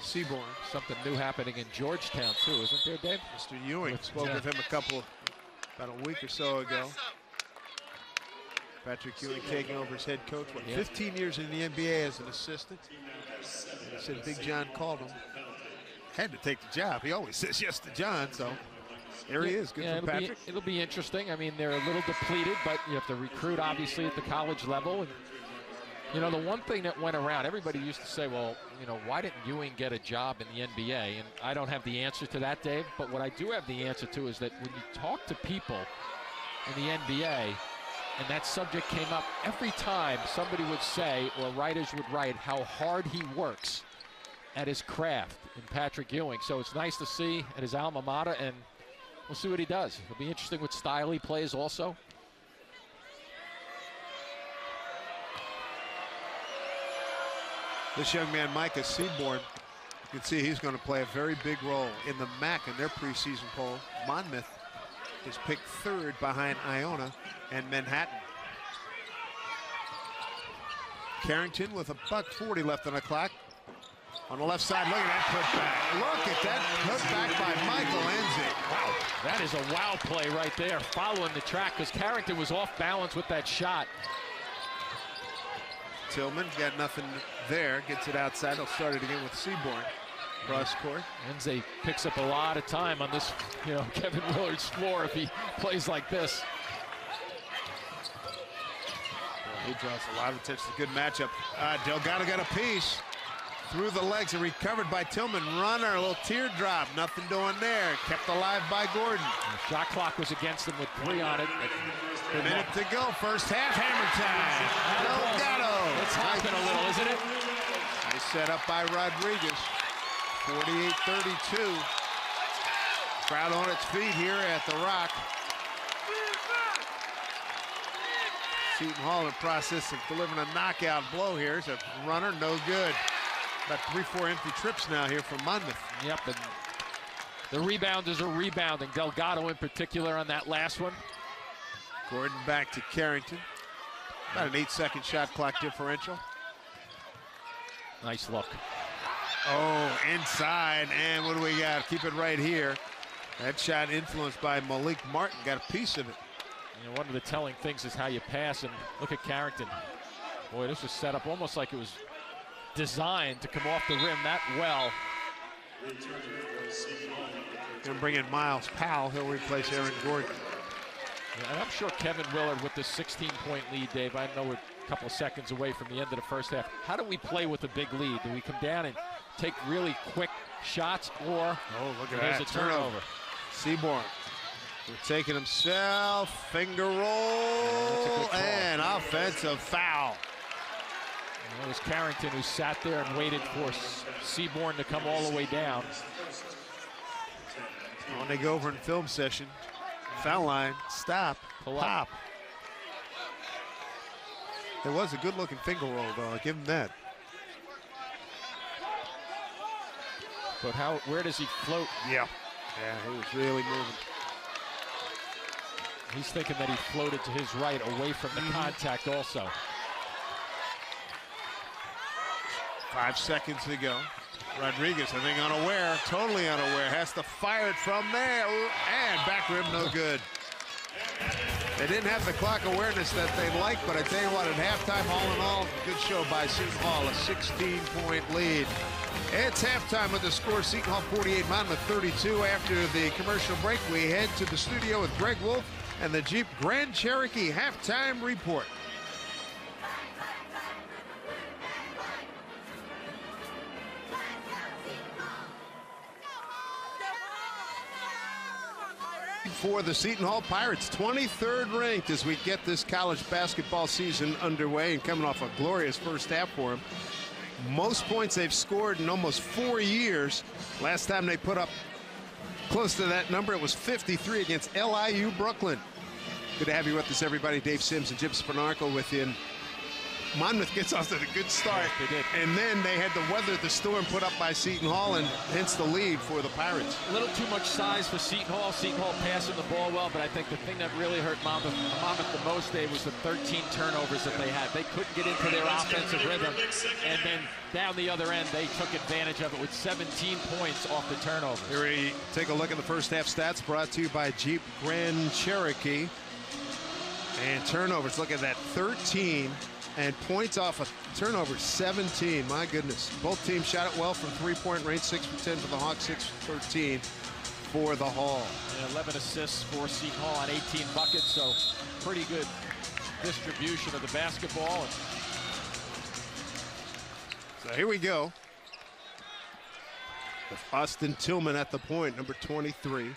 C: Seaborn.
B: Something new happening in Georgetown, too, isn't there, Dave?
C: Mr. Ewing spoke with him about a week or so ago. Patrick Ewing taking over as head coach. 15 years in the NBA as an assistant. And he said Big John called him. Had to take the job. He always says yes to John, so there he is. Good for Patrick.
B: It'll be interesting. I mean, they're a little depleted, but you have to recruit, obviously, at the college level. And, you know, the one thing that went around, everybody used to say, well, you know, why didn't Ewing get a job in the NBA? And I don't have the answer to that, Dave. But what I do have the answer to is that when you talk to people in the NBA, and that subject came up every time somebody would say, or writers would write, how hard he works at his craft in Patrick Ewing. So it's nice to see at his alma mater, and we'll see what he does. It'll be interesting what style he plays also.
C: This young man, Micah Seaborn, you can see he's going to play a very big role in the MAC in their preseason poll. Monmouth is picked 3rd behind Iona and Manhattan. Carrington with $1:40 left on the clock. On the left side, look at that putback. Look at that putback by Michael Enzi.
B: Wow, that is a wow play right there, following the track, because Carrington was off balance with that shot.
C: Tillman got nothing there, gets it outside. They'll start it again with Seaborn. Cross court.
B: Enzi picks up a lot of time on this, you know, Kevin Willard's floor if he plays like this.
C: He draws a lot of attention. It's a good matchup. Delgado got a piece through the legs and recovered by Tillman. Runner, a little teardrop. Nothing doing there. Kept alive by Gordon.
B: The shot clock was against him with 3 on it.
C: A minute to go. First half. Hammer time. Delgado.
B: It's hopping a little, isn't it?
C: Nice set up by Rodriguez. 48-32. Crowd on its feet here at the Rock. Seton Hall in the process of delivering a knockout blow here. It's a runner, no good. About 3-4 empty trips now here from Monmouth.
B: Yep, and the rebounders are rebounding. Delgado in particular on that last one.
C: Gordon back to Carrington. About an 8-second shot clock differential.
B: Nice look.
C: Oh, inside, and what do we got? Keep it right here. That shot influenced by Malik Martin, got a piece of it.
B: You know, one of the telling things is how you pass, and look at Carrington. Boy, this was set up almost like it was designed to come off the rim that well.
C: Gonna bring in Miles Powell. He'll replace Aaron Gordon.
B: Yeah, and I'm sure Kevin Willard with this 16-point lead, Dave. I know we're a couple of seconds away from the end of the first half. How do we play with a big lead? Do we come down and take really quick shots, or
C: look at
B: there's
C: that
B: a turnover?
C: Seaborn taking himself, finger roll, and offensive foul.
B: It was Carrington who sat there and waited for Seaborn to come all the way down.
C: When they go over in film session, foul line, stop, pop. It was a good-looking finger roll, though. I'll give him that.
B: But where does he float?
C: Yeah, he was really moving.
B: He's thinking that he floated to his right away from the contact also.
C: 5 seconds to go. Rodriguez, I think, unaware, totally unaware, has to fire it from there, and back rim, no good. They didn't have the clock awareness that they liked, but I tell you what, at halftime, all in all, good show by Seton Hall, a 16-point lead. It's halftime with the score, Seton Hall 48, Monmouth 32. After the commercial break, we head to the studio with Greg Wolf and the Jeep Grand Cherokee halftime report. For the Seton Hall Pirates, 23rd ranked as we get this college basketball season underway, and coming off a glorious first half for them. Most points they've scored in almost 4 years. Last time they put up close to that number, it was 53 against LIU Brooklyn. Good to have you with us, everybody. Dave Sims and Jim Spanarkel with you. Monmouth gets off to a good start.
B: Yes, they did.
C: And then they had to weather the storm put up by Seton Hall, and hence the lead for the Pirates.
B: A little too much size for Seton Hall. Seton Hall passing the ball well, but I think the thing that really hurt Monmouth the most today was the 13 turnovers that they had. They couldn't get into their offensive rhythm, and then down the other end, they took advantage of it with 17 points off the turnovers.
C: Here we take a look at the first half stats brought to you by Jeep Grand Cherokee. And turnovers, look at that, 13. And points off of turnovers, 17. My goodness. Both teams shot it well from three-point range, 6 for 10 for the Hawks, 6 for 13 for the Hall.
B: And 11 assists for Seton Hall on 18 buckets, so pretty good distribution of the basketball.
C: So here we go. With Austin Tillman at the point, number 23.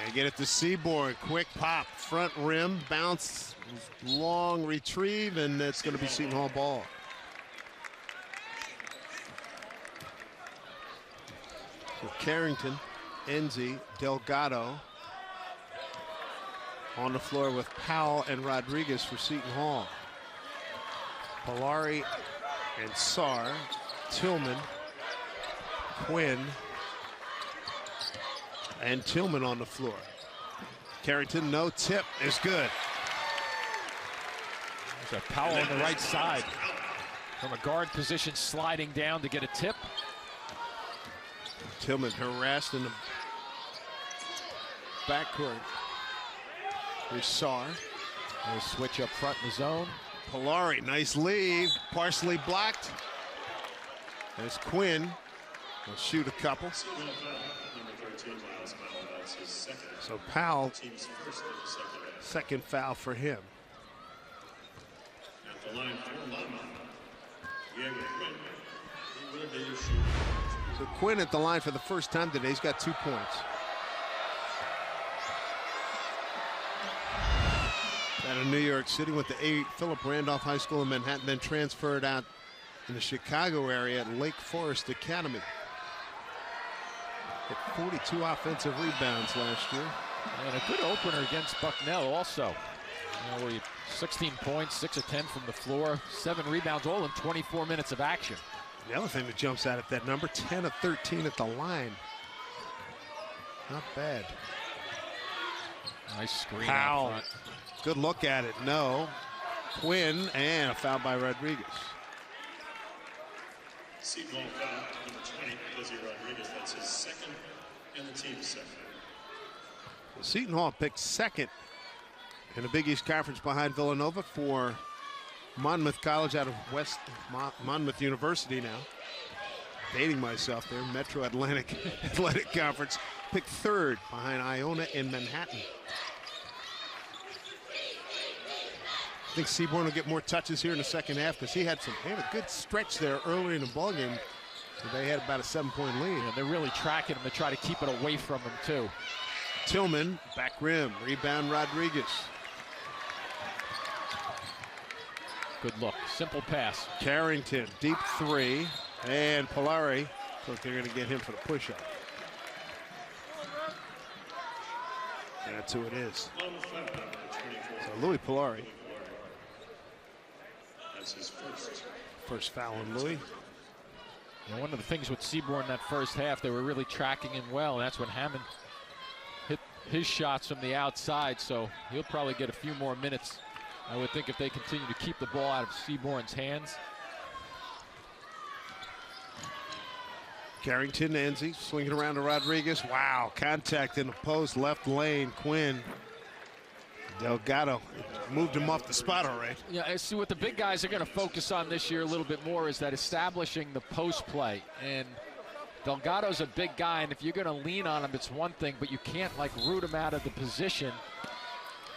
C: And get it to Seaborn. Quick pop, front rim, bounce, long retrieve, and it's going to be Seton Hall ball. So Carrington, Enzi, Delgado on the floor with Powell and Rodriguez for Seton Hall. Polari and Sarr, Tillman, Quinn, and Tillman on the floor. Carrington, no tip, is good.
B: There's a Powell on the right side from a guard position, sliding down to get a tip.
C: Tillman harassed in the backcourt. Here's Sarr.
B: There's a switch up front in the zone.
C: Polari, nice lead, partially blocked. There's Quinn. He'll shoot a couple. So Powell, second foul for him.
D: At the line for Monmouth,
C: So Quinn at the line for the first time today. He's got 2 points. Out of New York City, went to Philip Randolph High School in Manhattan, then transferred out in the Chicago area at Lake Forest Academy. Hit 42 offensive rebounds last year.
B: And a good opener against Bucknell also. You know, where he 16 points, 6 of 10 from the floor, 7 rebounds, all in 24 minutes of action.
C: The other thing that jumps out at that number, 10 of 13 at the line. Not bad.
B: Nice screen
C: Powell.
B: out front.
C: Good look at it. No. Quinn, and a foul by Rodriguez.
D: Seton Hall foul, number 20, Lizzie Rodriguez. That's his second and the team's second.
C: Well, Seton Hall picked second in the Big East Conference behind Villanova for Monmouth College out of West Monmouth University now. Dating myself there, Metro Atlantic Athletic Conference. Picked third behind Iona in Manhattan. I think Seaborn will get more touches here in the second half because he had a good stretch there early in the ballgame. So they had about a 7-point lead.
B: Yeah, they're really tracking him to try to keep it away from him too.
C: Tillman, back rim, rebound Rodriguez.
B: Good look, simple pass.
C: Carrington, deep three, and Polari. Look, they're going to get him for the push-up. That's who it is. So Louis Polari.
D: That's his
C: first foul on Louis.
B: And one of the things with Seaborn that first half, they were really tracking him well, and that's when Hammond hit his shots from the outside, so he'll probably get a few more minutes, I would think, if they continue to keep the ball out of Seaborn's hands.
C: Carrington, Enzi, swinging around to Rodriguez. Wow, contact in the post, left lane, Quinn. Delgado moved him off the spot, all right.
B: Yeah, I see what the big guys are going to focus on this year a little bit more is that establishing the post play. And Delgado's a big guy, and if you're going to lean on him, it's one thing, but you can't like root him out of the position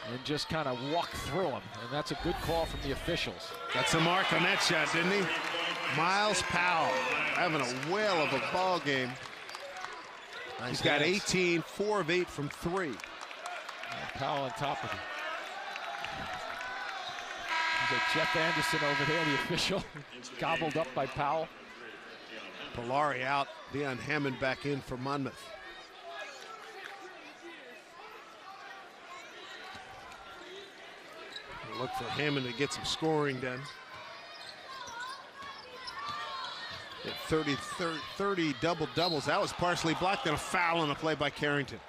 B: and just kind of walk through him. And that's a good call from the officials.
C: Got some mark on that shot, didn't he? Miles Powell having a whale of a ball game.
B: Nice
C: He's got
B: hands.
C: 18, 4 of 8 from 3.
B: Powell on top of him. There's a Jeff Anderson over there, the official, gobbled up by Powell.
C: Polari out, Deion Hammond back in for Monmouth. Look for Hammond to get some scoring done. 30 double-doubles. That was partially blocked and a foul on a play by Carrington.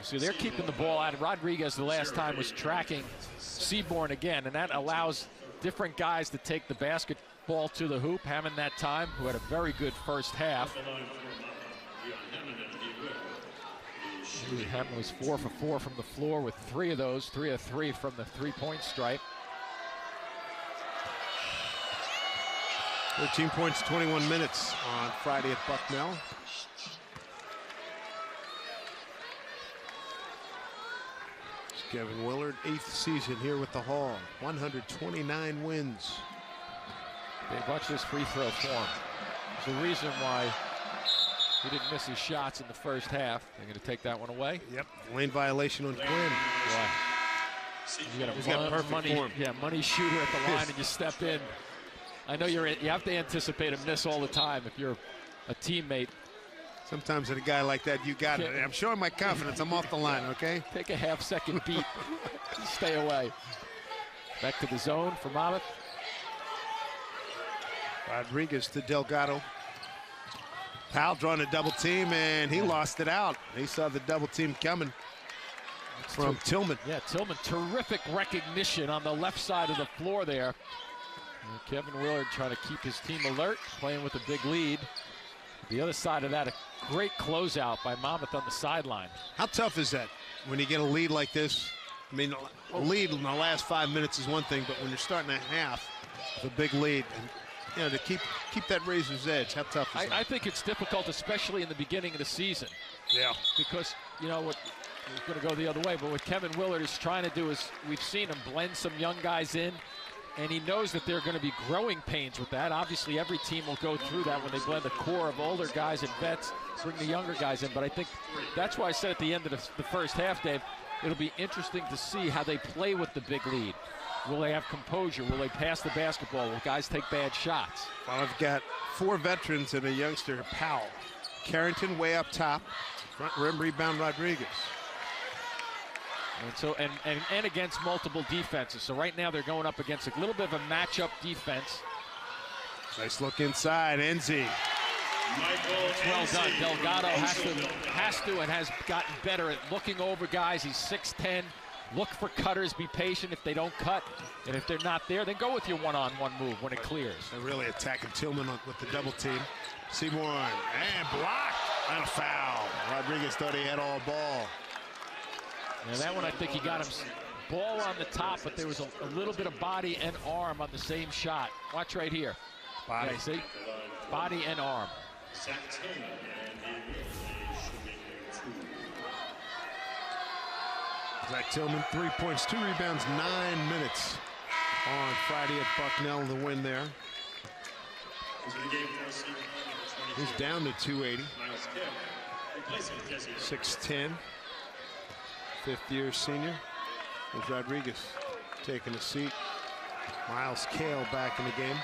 B: So they're keeping the ball out. Rodriguez the last time was tracking Seaborn again, and that allows different guys to take the basketball to the hoop. Hammond that time, who had a very good first half. Hammond was 4 for 4 from the floor with 3 of those, 3 of 3 from the three-point stripe.
C: 13 points, 21 minutes on Friday at Bucknell. It's Kevin Willard, 8th season here with the Hall. 129 wins.
B: They watch this free throw form. There's a reason why he didn't miss his shots in the first half. They're going to take that one away.
C: Yep, lane violation on Quinn.
B: Yeah. You got
C: He's got perfect
B: money,
C: form.
B: yeah, money shooter at the line, and you step in. I know you have to anticipate a miss all the time if you're a teammate.
C: Sometimes with a guy like that, you got it. I'm showing my confidence. I'm off the line, okay?
B: Take a half-second beat. Stay away. Back to the zone for Monmouth.
C: Rodriguez to Delgado. Powell drawing a double team, and he lost it out. He saw the double team coming from Tillman.
B: Yeah, Tillman, terrific recognition on the left side of the floor there. And Kevin Willard trying to keep his team alert, playing with a big lead. The other side of that, a great closeout by Monmouth on the sideline.
C: How tough is that when you get a lead like this? I mean, a lead in the last 5 minutes is one thing, but when you're starting at half with a big lead, and you know, to keep that razor's edge, how tough is that?
B: I think it's difficult, especially in the beginning of the season.
C: Yeah.
B: Because, you know, what it's going to go the other way, but what Kevin Willard is trying to do is, we've seen him blend some young guys in, and he knows that there are going to be growing pains with that. Obviously, every team will go through that when they blend a core of older guys and vets, bring the younger guys in. But I think that's why I said at the end of the first half, Dave, it'll be interesting to see how they play with the big lead. Will they have composure? Will they pass the basketball? Will guys take bad shots?
C: Well, I've got 4 veterans and a youngster, Powell. Carrington way up top. Front rim rebound, Rodriguez.
B: And so, and against multiple defenses. So right now they're going up against a little bit of a matchup defense.
C: Nice look inside, Enzi.
B: Well done. Delgado has to and has gotten better at looking over guys. He's 6'10". Look for cutters. Be patient if they don't cut. And if they're not there, then go with your one-on-one move when it clears.
C: They're really attacking Tillman with the double team. Seaborn, and blocked. And a foul. Rodriguez thought he had all ball.
B: Now that one, I think he got him ball on the top, but there was a little bit of body and arm on the same shot. Watch right here.
C: Body.
B: Yeah, see? Body and arm.
C: Zach Tillman, 3 points, 2 rebounds, 9 minutes on Friday at Bucknell, the win there. He's down to 280. 6'10". Fifth-year senior. There's Rodriguez taking a seat. Miles Kale back in the game.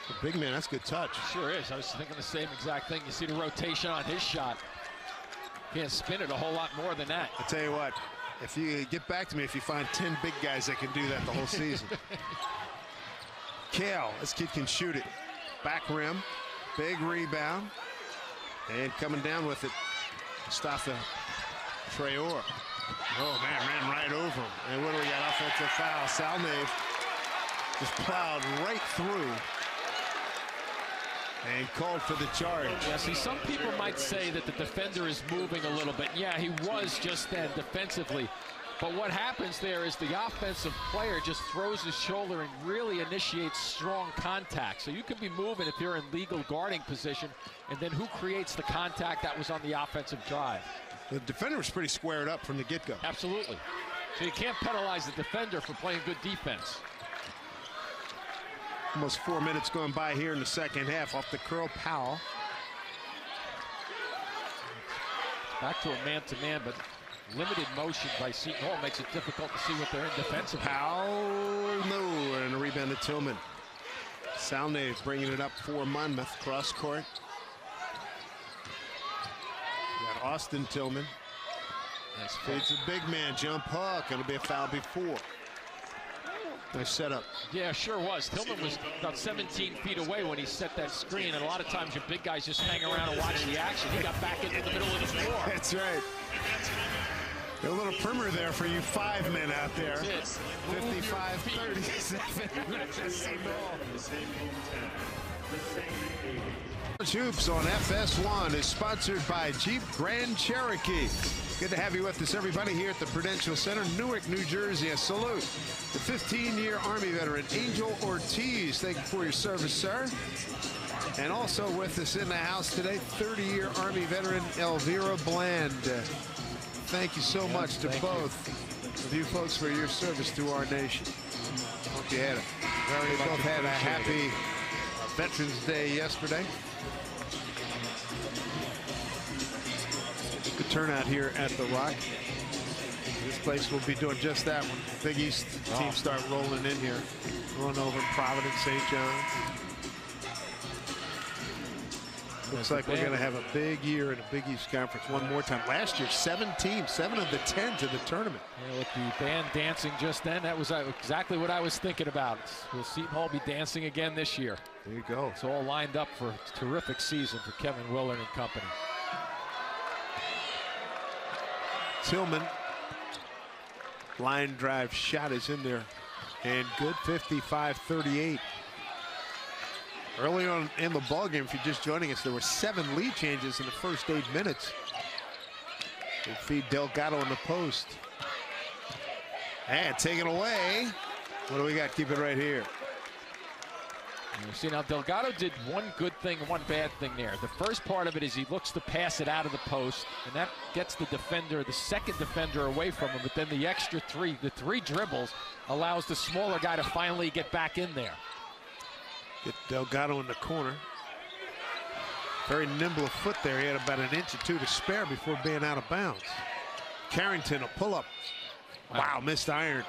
C: The big man, that's a good touch.
B: Sure is. I was thinking the same exact thing. You see the rotation on his shot. Can't spin it a whole lot more than that.
C: I tell you what, if you get back to me if you find 10 big guys that can do that the whole season. Kale, this kid can shoot it. Back rim, big rebound, and coming down with it, Mustafa Traore. Oh man, ran right over him. And what do we got? Offensive foul. Salnave just plowed right through and called for the charge.
B: Yeah, see, some people might say that the defender is moving a little bit. Yeah, he was just then defensively. But what happens there is the offensive player just throws his shoulder and really initiates strong contact. So you can be moving if you're in legal guarding position, and then who creates the contact that was on the offensive drive?
C: The defender was pretty squared up from the get-go.
B: Absolutely. So you can't penalize the defender for playing good defense.
C: Almost 4 minutes going by here in the second half off the curl. Powell.
B: Back to a man-to-man, but limited motion by Seton Hall makes it difficult to see what they're in defensively.
C: Powell, no, and a rebound to Tillman. Salnave bringing it up for Monmouth, cross court. Got Austin Tillman
B: Nice
C: Feeds a big man, jump hook. It'll be a foul before. Nice setup.
B: Yeah, sure was. Tillman was about 17 feet away when he set that screen, and a lot of times your big guys just hang around and watch the action. He got back into the middle of the floor.
C: That's right. A little primer there for you 5 men out there. 55-37. Hoops on FS1 is sponsored by Jeep Grand Cherokee. Good to have you with us, everybody, here at the Prudential Center, Newark, New Jersey. A salute the 15-year Army veteran, Angel Ortiz. Thank you for your service, sir. And also with us in the house today, 30-year Army veteran, Elvira Bland. Thank you so much to both of you folks for your service to our nation. Hope you had a happy Veterans Day yesterday. Good turnout here at the Rock. This place will be doing just that when Big East teams start rolling in here. Rolling over Providence, St. John's. Looks like we're going to have a big year in the Big East Conference one more time. Last year, 7 teams, 7 of the 10 to the tournament.
B: Yeah, with the band dancing just then, that was exactly what I was thinking about. Will Seton Hall be dancing again this year?
C: There you go.
B: It's all lined up for a terrific season for Kevin Willard and company.
C: Tillman, line drive shot is in there, and good. 55-38. Early on in the ballgame, if you're just joining us, there were 7 lead changes in the first 8 minutes. They feed Delgado in the post. And taken away. What do we got? Keep it right here.
B: You see, now Delgado did one good thing and one bad thing there. The first part of it is he looks to pass it out of the post, and that gets the defender, the second defender, away from him. But then the extra 3, the 3 dribbles, allows the smaller guy to finally get back in there.
C: Get Delgado in the corner. Very nimble of foot there. He had about 1 inch or 2 to spare before being out of bounds. Carrington, a pull-up. Wow, missed iron.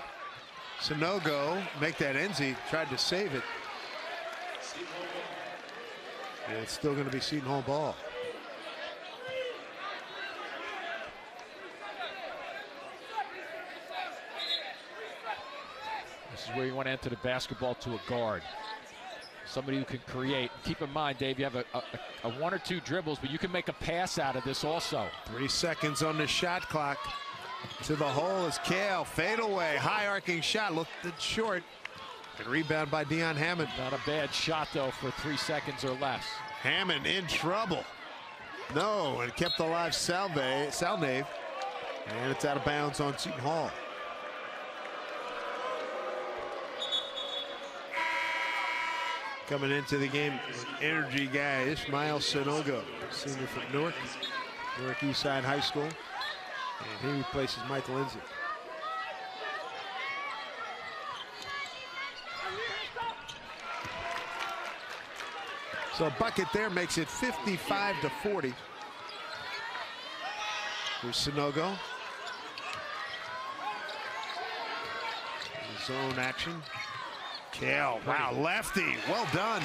C: Sanogo, make that Enzi, tried to save it. And it's still going to be Seton Hall ball.
B: This is where you want to enter the basketball to a guard. Somebody who can create. Keep in mind, Dave, you have a 1 or 2 dribbles, but you can make a pass out of this also.
C: 3 seconds on the shot clock. To the hole is Kale. Fade away. High arcing shot. Looked short. And rebound by Deion Hammond.
B: Not a bad shot, though, for 3 seconds or less.
C: Hammond in trouble. No, and kept alive Salnave. And it's out of bounds on Seton Hall. Coming into the game, energy guy, Ismail Sanogo, senior from Newark East Side High School. And he replaces Michael Enzi. So a bucket there makes it 55-40. Here's Sanogo. Zone action. Kale, wow, lefty, well done.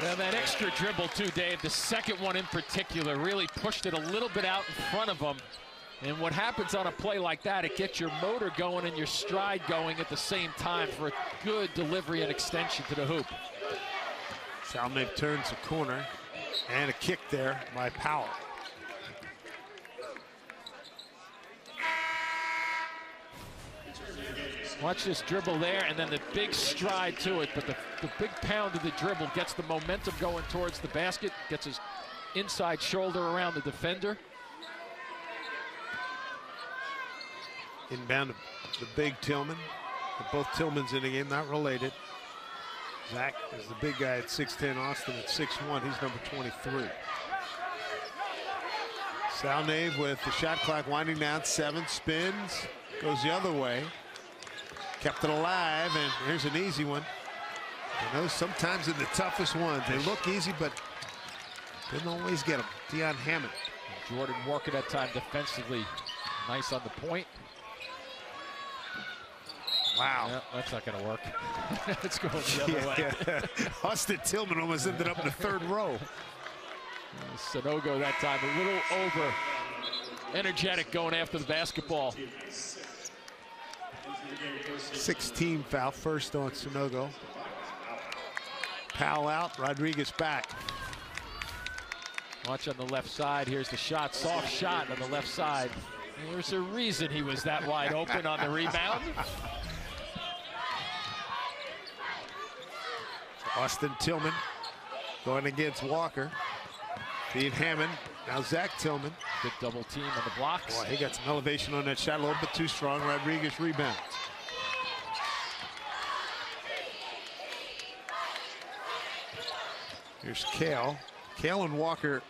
B: Well, that extra dribble too, Dave, the second one in particular, really pushed it a little bit out in front of him. And what happens on a play like that, it gets your motor going and your stride going at the same time for a good delivery and extension to the hoop.
C: Salnick turns the corner, and a kick there by Powell.
B: Watch this dribble there, and then the big stride to it, but the big pound of the dribble gets the momentum going towards the basket, gets his inside shoulder around the defender.
C: Inbound the big Tillman. Both Tillmans in the game, not related. Zach is the big guy at 6'10", Austin at 6'1", he's number 23. Salnave with the shot clock winding down, 7 spins, goes the other way. Kept it alive, and here's an easy one. You know, sometimes in the toughest ones, they look easy, but didn't always get them. Deion Hammond.
B: And Jordan Walker that time defensively, nice on the point.
C: Wow.
B: Yeah, that's not going to work. It's going the other way.
C: Austin Tillman almost ended up in the 3rd row.
B: Sanogo that time a little over energetic going after the basketball.
C: 16 foul, first on Sonogo. Powell out, Rodriguez back.
B: Watch on the left side. Here's the shot, soft shot on the left side. There's a reason he was that wide open on the rebound.
C: Austin Tillman going against Walker. Steve Hammond, now Zach Tillman.
B: Good double team on the blocks.
C: Boy, he got some elevation on that shot, a little bit too strong. Rodriguez rebounds. Here's Kale. Kale and Walker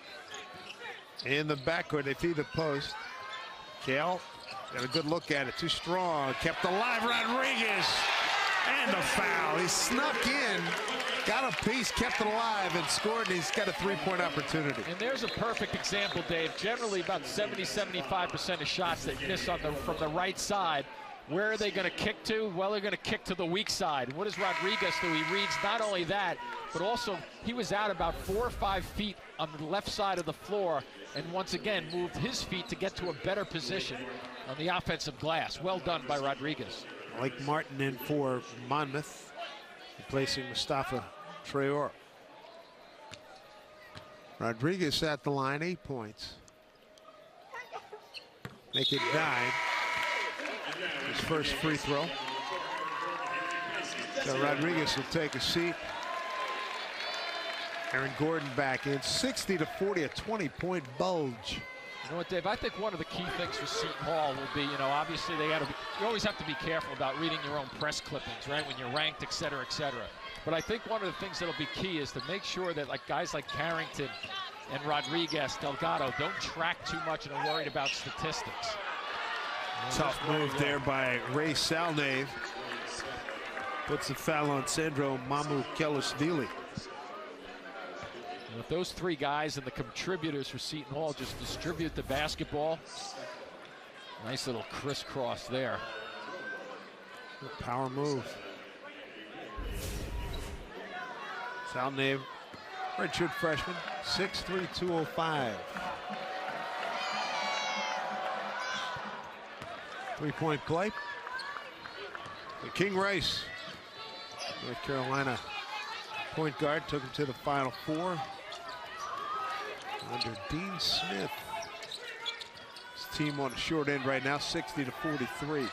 C: in the backcourt. They feed the post. Kale got a good look at it. Too strong. Kept alive. Rodriguez. And a foul. He snuck in. Got a piece, kept it alive, and scored, and he's got a three-point opportunity.
B: And there's a perfect example, Dave. Generally, about 70-75% of shots they miss on from the right side. Where are they going to kick to? Well, they're going to kick to the weak side. What does Rodriguez do? He reads not only that, but also he was out about 4 or 5 feet on the left side of the floor, and once again moved his feet to get to a better position on the offensive glass. Well done by Rodriguez.
C: Mike Martin in for Monmouth, replacing Mustafa Traore. Rodriguez at the line, 8 points. Make it 9. His first free throw. So Rodriguez will take a seat. Aaron Gordon back in, 60-40, a 20-point bulge.
B: You know what, Dave? I think one of the key things for Seton Hall will be, obviously you always have to be careful about reading your own press clippings, right? When you're ranked, et cetera, et cetera. But I think one of the things that'll be key is to make sure that guys like Carrington and Rodriguez, Delgado don't track too much and are worried about statistics.
C: Tough move there by Ray Salnave. Puts the foul on Sandro Mamukelashvili.
B: If those 3 guys and the contributors for Seton Hall just distribute the basketball, nice little crisscross there.
C: Power move. Salnave, redshirt freshman, 6'3", 205. 3-point play. The King Rice, North Carolina point guard, took him to the Final Four under Dean Smith. His team on the short end right now, 60-43.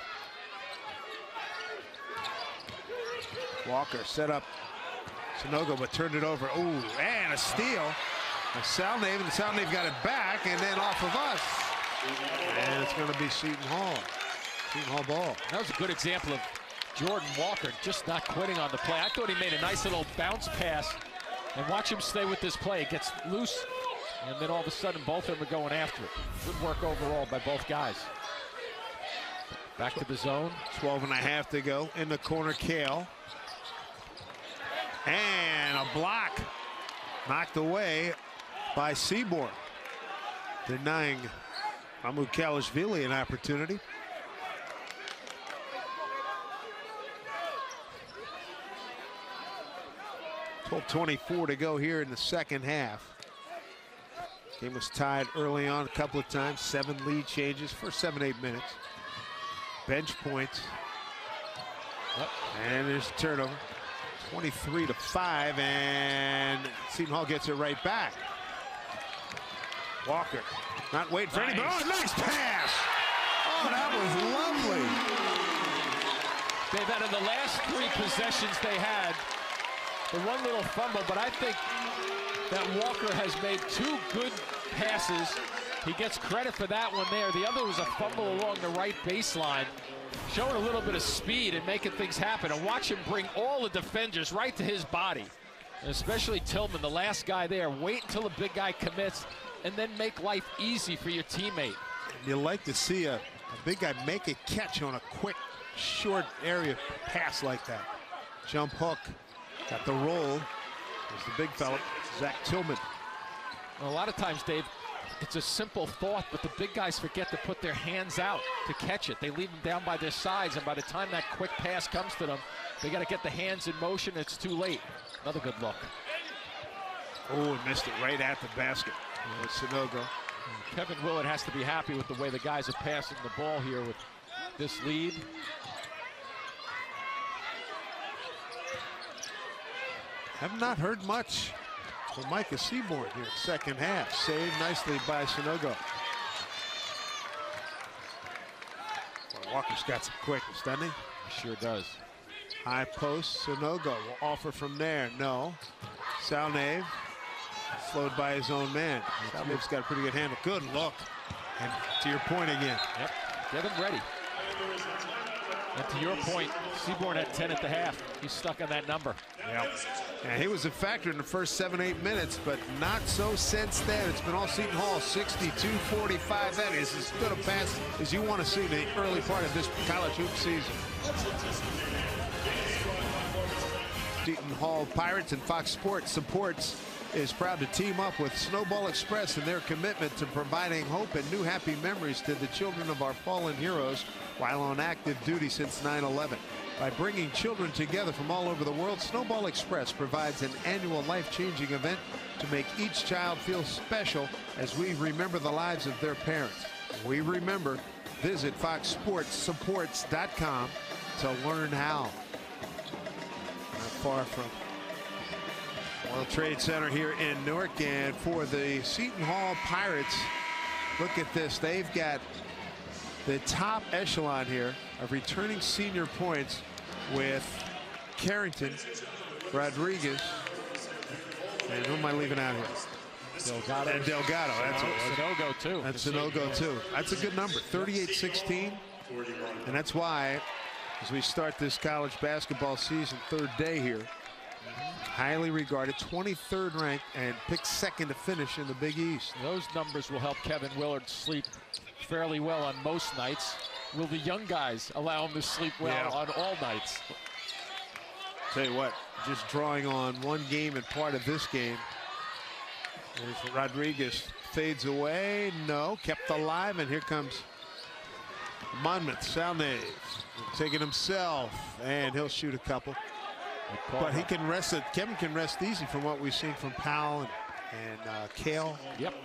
C: Walker set up Sonogo, but turned it over. Ooh, and a steal. And Salnave got it back, and then off of us. And it's going to be Seton Hall. Seton Hall ball.
B: That was a good example of Jordan Walker just not quitting on the play. I thought he made a nice little bounce pass, and watch him stay with this play. It gets loose, and then all of a sudden both of them are going after it. Good work overall by both guys. Back to the zone.
C: 12.5 to go. In the corner, Kale. And a block knocked away by Seaborn, denying Mamukelashvili an opportunity. 12:24 to go here in the second half. Game was tied early on a couple of times. 7 lead changes for 7-8 minutes. Bench points. And there's a turnover. 23-5, and Seton Hall gets it right back. Walker not waiting for anybody. Oh, nice pass. Oh, that was lovely.
B: They've had in the last 3 possessions they had, the one little fumble, but I think that Walker has made 2 good passes. He gets credit for that one there. The other was a fumble along the right baseline, showing a little bit of speed and making things happen. And watch him bring all the defenders right to his body, and especially Tillman, the last guy there. Wait until the big guy commits and then make life easy for your teammate.
C: You like to see a big guy make a catch on a quick, short area pass like that. Jump hook, got the roll. There's the big fella, Zach Tillman.
B: Well, a lot of times, Dave, it's a simple thought, but the big guys forget to put their hands out to catch it. They leave them down by their sides, and by the time that quick pass comes to them, they got to get the hands in motion. It's too late. Another good look.
C: Oh, missed it right at the basket. Sonogo.
B: Kevin Willard has to be happy with the way the guys are passing the ball here with this lead.
C: Have not heard much from Micah Seaborn here second half. Saved nicely by Sonogo. Well, Walker's got some quickness, doesn't he?
B: He sure does.
C: High post, Sonogo will offer from there. No. Salnave slowed by his own man. Salnave's got a pretty good handle. Good look. And to your point again.
B: Yep, get him ready. And to your point, Seaborn had 10 at the half. He's stuck on that number.
C: Yep. And he was a factor in the first 7-8 minutes, but not so since then. It's been all Seton Hall, 62-45. That is as good a pass as you want to see in the early part of this college hoop season. Seton Hall Pirates and Fox Sports Supports is proud to team up with Snowball Express in their commitment to providing hope and new happy memories to the children of our fallen heroes while on active duty since 9/11. By bringing children together from all over the world, Snowball Express provides an annual life-changing event to make each child feel special as we remember the lives of their parents. We remember. Visit foxsportssupports.com to learn how. Not far from World Trade Center here in Newark. And for the Seton Hall Pirates, look at this. They've got the top echelon here of returning senior points with Carrington, Rodriguez, and who am I leaving out here?
B: Delgado.
C: And Delgado. That's it.
B: Sonogo, too.
C: That's Sonogo, too. That's a good number, 38-16. And that's why, as we start this college basketball season, third day here, highly regarded, 23rd ranked, and picked second to finish in the Big East.
B: Those numbers will help Kevin Willard sleep fairly well on most nights. Will the young guys allow him to sleep well on all nights?
C: Tell you what, just drawing on one game and part of this game. As Rodriguez fades away. No, kept alive, and here comes Monmouth. Salnave taking himself, and he'll shoot a couple. But he can rest it. Kevin can rest easy from what we've seen from Powell and Kale.
B: Yep.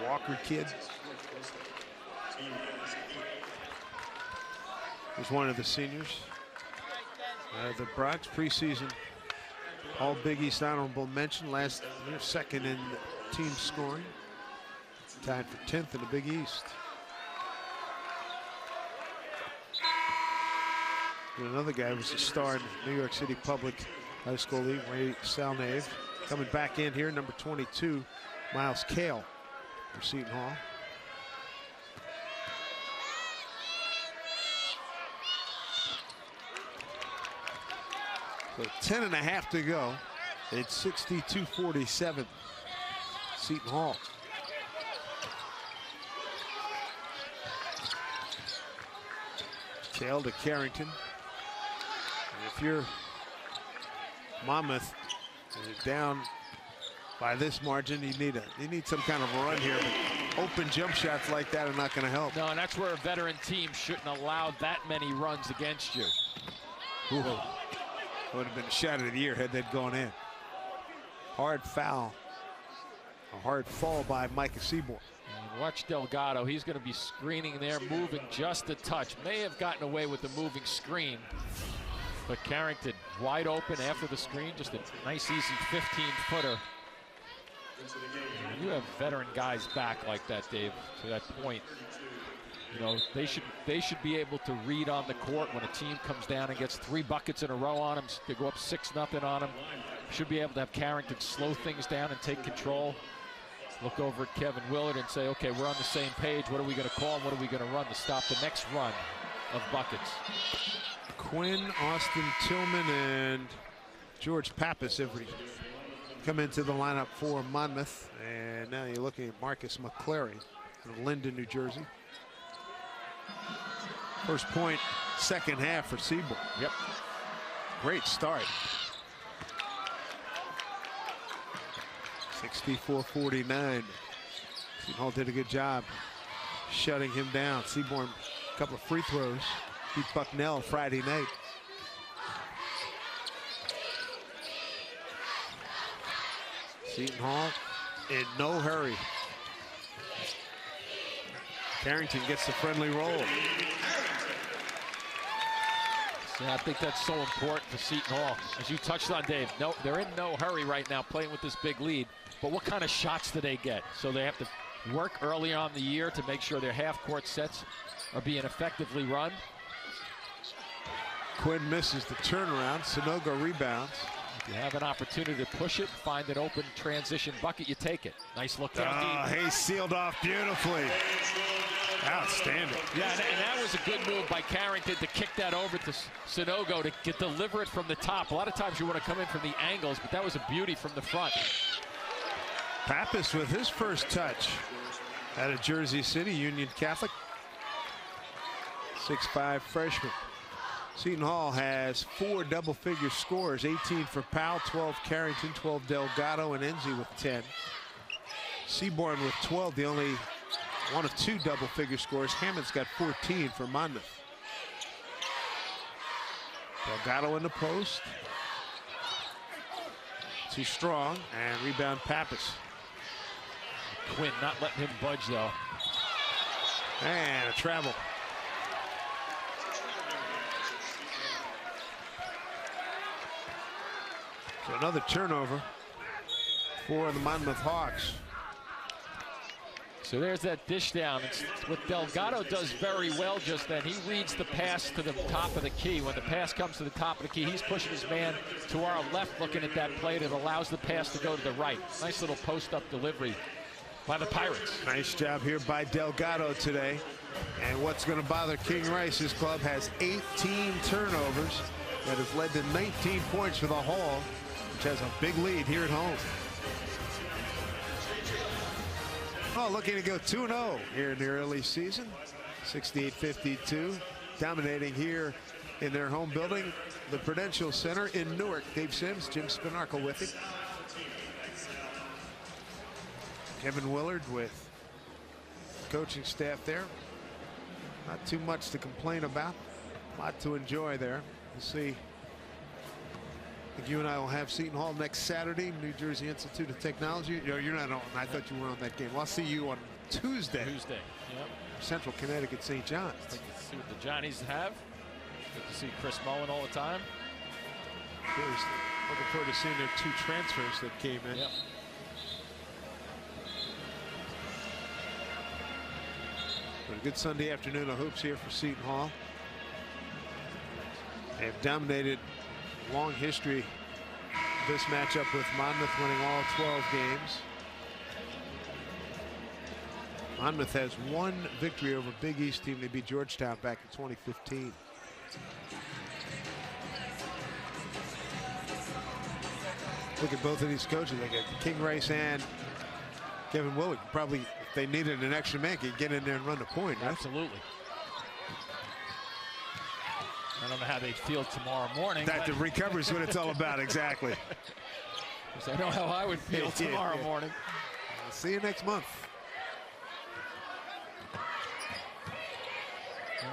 C: Walker kid. He's one of the seniors. The Bronx preseason All Big East honorable mention last year, second in team scoring. Tied for 10th in the Big East. And another guy was a star in New York City Public High School League, Ray Salnave. Coming back in here, number 22, Miles Kale for Seton Hall. So 10.5 to go. It's 62-47. Seton Hall. Kale to Carrington. And if you're Monmouth and you're down by this margin, you need some kind of a run here. But open jump shots like that are not going to help.
B: No, and that's where a veteran team shouldn't allow that many runs against you.
C: Ooh. Would have been a shot of the year had that gone in. Hard foul. A hard fall by Micah Seaborn.
B: And watch Delgado. He's going to be screening there, moving just a touch. May have gotten away with the moving screen. But Carrington wide open after the screen. Just a nice, easy 15-footer. You have veteran guys back like that, Dave, to that point. You know, they should be able to read on the court when a team comes down and gets 3 buckets in a row on them. They go up 6-0 on them. Should be able to have Carrington slow things down and take control. Look over at Kevin Willard and say, okay, we're on the same page. What are we going to call and what are we going to run to stop the next run of buckets?
C: Quinn, Austin Tillman, and George Pappas have come into the lineup for Monmouth. And now you're looking at Marcus McClary from Linden, New Jersey. First point, second half for Seaborn.
B: Yep.
C: Great start. 64-49. Seton Hall did a good job shutting him down. Seaborn, a couple of free throws. Beat Bucknell Friday night. Seton Hall in no hurry. Carrington gets the friendly roll.
B: Yeah, I think that's so important for Seton Hall. As you touched on, Dave, no, they're in no hurry right now playing with this big lead. But what kind of shots do they get? So they have to work early on in the year to make sure their half-court sets are being effectively run.
C: Quinn misses the turnaround. Sonogo rebounds.
B: If you have an opportunity to push it, find an open transition bucket, you take it. Nice look down deep.
C: Hayes sealed off beautifully. Outstanding.
B: Yeah, and that was a good move by Carrington to kick that over to Sonogo to deliver it from the top. A lot of times you want to come in from the angles, but that was a beauty from the front.
C: Pappas with his first touch out of Jersey City, Union Catholic. 6'5" freshman. Seton Hall has 4 double-figure scores, 18 for Powell, 12 Carrington, 12 Delgado, and Enzi with 10. Seaborn with 12, the only one of 2 double-figure scores. Hammond's got 14 for Monmouth. Delgado in the post. Too strong, and rebound Pappas.
B: Quinn not letting him budge, though.
C: And a travel. So another turnover for the Monmouth Hawks.
B: So there's that dish down. It's what Delgado does very well just then. He reads the pass to the top of the key. When the pass comes to the top of the key, he's pushing his man to our left looking at that play that allows the pass to go to the right. Nice little post-up delivery by the Pirates.
C: Nice job here by Delgado today. And what's going to bother King Rice, his club has 18 turnovers. That has led to 19 points for the Hall, which has a big lead here at home. Oh, looking to go 2-0 here in the early season. 68-52, dominating here in their home building, the Prudential Center in Newark. Dave Sims, Jim Spinarkle with it. Kevin Willard with coaching staff there. Not too much to complain about. A lot to enjoy there. We'll see. I think you and I will have Seton Hall next Saturday, New Jersey Institute of Technology. You're not on. I thought you were on that game. Well, I'll see you on Tuesday.
B: Tuesday, yep.
C: Central Connecticut, St. John's.
B: Like to see what the Johnnies have. Good to see Chris Mullen all the time.
C: Looking forward to seeing their 2 transfers that came in.
B: Yep.
C: But a good Sunday afternoon of hoops here for Seton Hall. They've dominated long history this matchup with Monmouth, winning all 12 games. Monmouth has 1 victory over Big East team. They beat Georgetown back in 2015. Look at both of these coaches. They got King Rice and Kevin Willard. Probably, if they needed an extra man, could get in there and run the point, right?
B: Absolutely. I don't know how they'd feel tomorrow morning.
C: That the recovery is what it's all about, exactly.
B: I know how I would feel tomorrow morning.
C: I'll see you next month.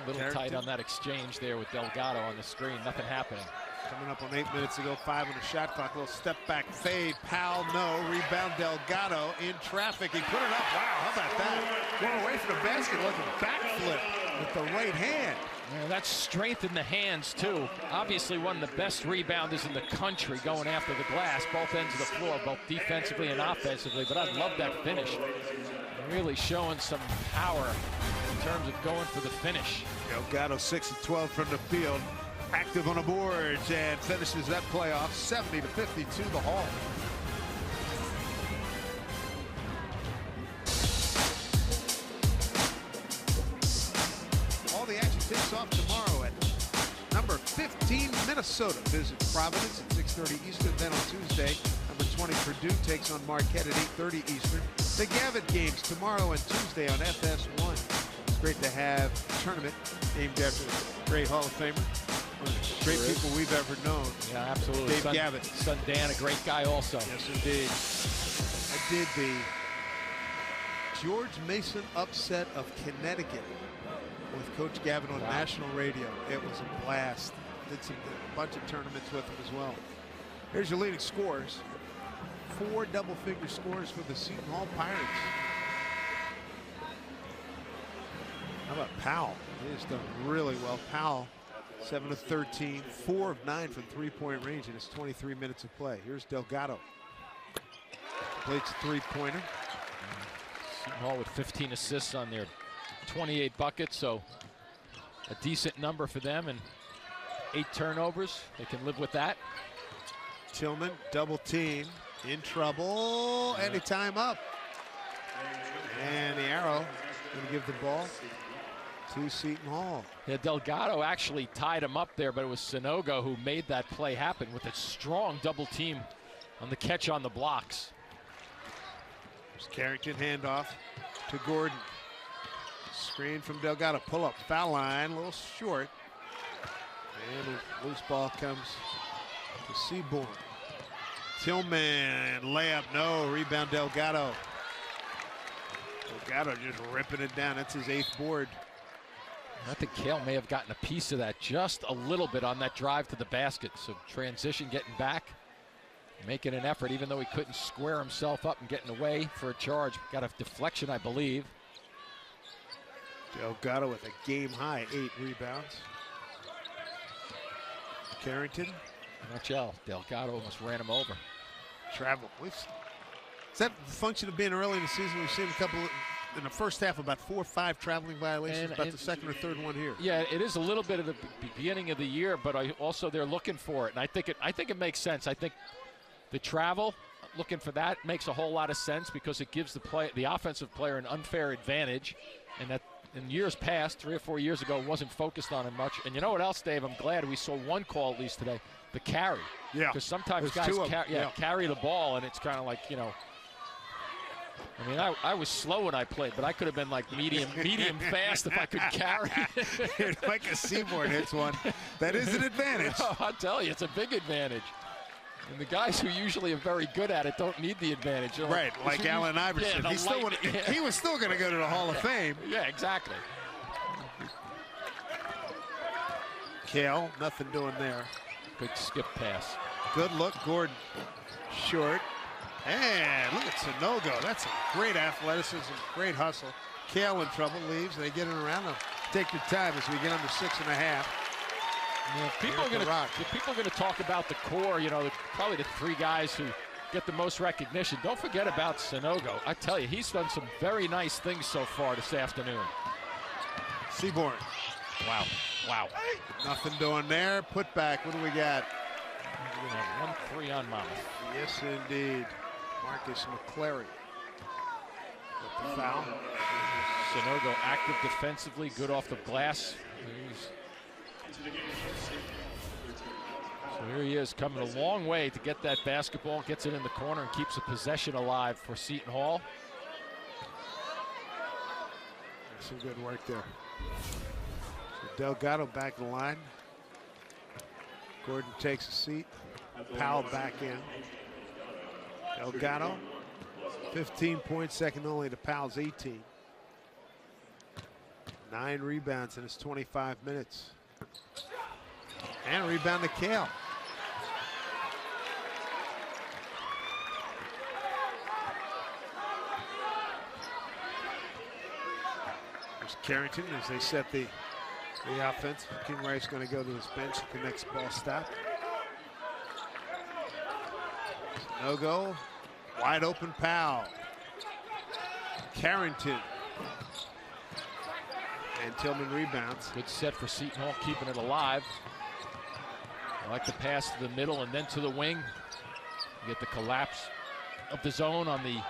B: A little tight on that exchange there with Delgado on the screen. Nothing happening.
C: Coming up on 8 minutes to go, 5 on the shot clock. A little step back fade. Powell, no. Rebound Delgado in traffic. He put it up. Wow, how about that? Going away from the basket, looking backflip with the right hand.
B: Yeah, that's strength in the hands, too. Obviously one of the best rebounders in the country going after the glass, both ends of the floor, both defensively and offensively. But I love that finish. Really showing some power in terms of going for the finish.
C: Delgado 6 of 12 from the field. Active on the boards and finishes that play off 70-52 the Hall. All the action kicks off tomorrow at number 15 Minnesota visits Providence at 6:30 Eastern. Then on Tuesday, number 20 Purdue takes on Marquette at 8:30 Eastern. The Gavitt games tomorrow and Tuesday on FS1. It's great to have a tournament named after a great Hall of Famer. One of the great people we've ever known.
B: Yeah, absolutely.
C: Dave Gavitt.
B: Son Dan, a great guy also.
C: Yes, indeed. I did the George Mason upset of Connecticut with Coach Gavitt on national radio. It was a blast. Did a bunch of tournaments with him as well. Here's your leading scores. 4 double-figure scores for the Seton Hall Pirates. How about Powell? He's done really well. Powell, 7 of 13, 4 of 9 from three-point range in his 23 minutes of play. Here's Delgado. Completes a three-pointer.
B: Seton Hall with 15 assists on their 28 buckets, so a decent number for them, and 8 turnovers. They can live with that.
C: Tillman, double team, in trouble, and a time up. And the arrow going to give the ball to Seton Hall.
B: Yeah, Delgado actually tied him up there, but it was Sanogo who made that play happen with a strong double team on the catch on the blocks.
C: There's Carrington handoff to Gordon. Screen from Delgado, pull up, foul line, a little short. And a loose ball comes to Seaborn. Tillman, layup, no, rebound Delgado. Delgado just ripping it down, that's his 8th board.
B: I think Cale may have gotten a piece of that just a little bit on that drive to the basket. So transition, getting back, making an effort, even though he couldn't square himself up and getting away for a charge. Got a deflection, I believe.
C: Delgado with a game-high 8 rebounds. Carrington.
B: Watch out, Delgado almost ran him over.
C: Travel. Is that the function of being early in the season? We've seen a couple in the first half, about 4 or 5 traveling violations, about the second or third one here.
B: Yeah, it is a little bit of the beginning of the year, but also they're looking for it, and I think it makes sense. I think the travel, looking for that, makes a whole lot of sense because it gives the offensive player an unfair advantage, and that in years past, 3 or 4 years ago, wasn't focused on it much. And you know what else, Dave? I'm glad we saw one call at least today, the carry.
C: Yeah.
B: Because sometimes guys carry the ball, and it's kind of like, you know, I mean, I was slow when I played, but I could have been like medium fast if I could carry.
C: Like a Seaborn hits one. That is an advantage.
B: Oh, I'll tell you, it's a big advantage. And the guys who usually are very good at it don't need the advantage. They're
C: right, like Allen Iverson.
B: Yeah,
C: he was still going to go to the Hall of Fame.
B: Yeah, exactly.
C: Cale, nothing doing there.
B: Good skip pass.
C: Good look, Gordon. Short. And look at Sanogo. That's a great athleticism, great hustle. Cale in trouble, leaves, and they get it around them. Take your time as we get under 6.5.
B: Yeah, people are going to talk about the core, you know, probably the 3 guys who get the most recognition. Don't forget about Sanogo. I tell you, he's done some very nice things so far this afternoon.
C: Seaborn.
B: Wow. Wow.
C: Nothing doing there. Put back. What do we got?
B: 1-3 on Monmouth.
C: Yes, indeed. Marcus McClary with the foul.
B: Sanogo active defensively, good off the glass. So here he is, coming a long way to get that basketball, gets it in the corner and keeps the possession alive for Seton Hall.
C: Some good work there. So Delgado back in the line. Gordon takes a seat. Powell back in. Delgado, 15 points, second only to Powell's 18. 9 rebounds in his 25 minutes. And a rebound to Cale. There's Carrington as they set the offense. Kingright's going to go to his bench at the next ball stop. No go. Wide open Powell. Carrington. And Tillman rebounds.
B: Good set for Seton Hall, keeping it alive. I like the pass to the middle and then to the wing. You get the collapse of the zone on the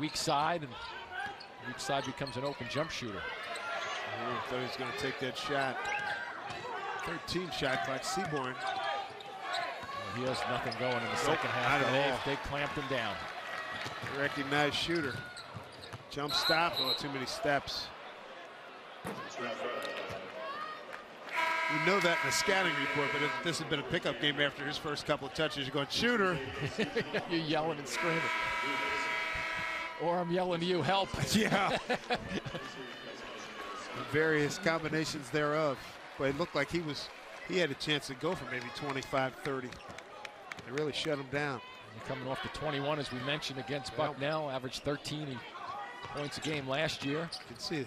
B: weak side, and the weak side becomes an open jump shooter.
C: I thought he was going to take that shot. 13 shot clock. Seaborn.
B: He has nothing going in the second half. They clamped him down.
C: Recognized shooter. Jump stop. Oh, too many steps. We know that in the scouting report, but if this has been a pickup game after his first couple of touches. You're going, shooter.
B: You're yelling and screaming. Or I'm yelling to you, help.
C: Yeah. Various combinations thereof. But it looked like he had a chance to go for maybe 25, 30. They really shut him down.
B: Coming off the 21, as we mentioned, against Bucknell, averaged 13. He points a game last year.
C: You can see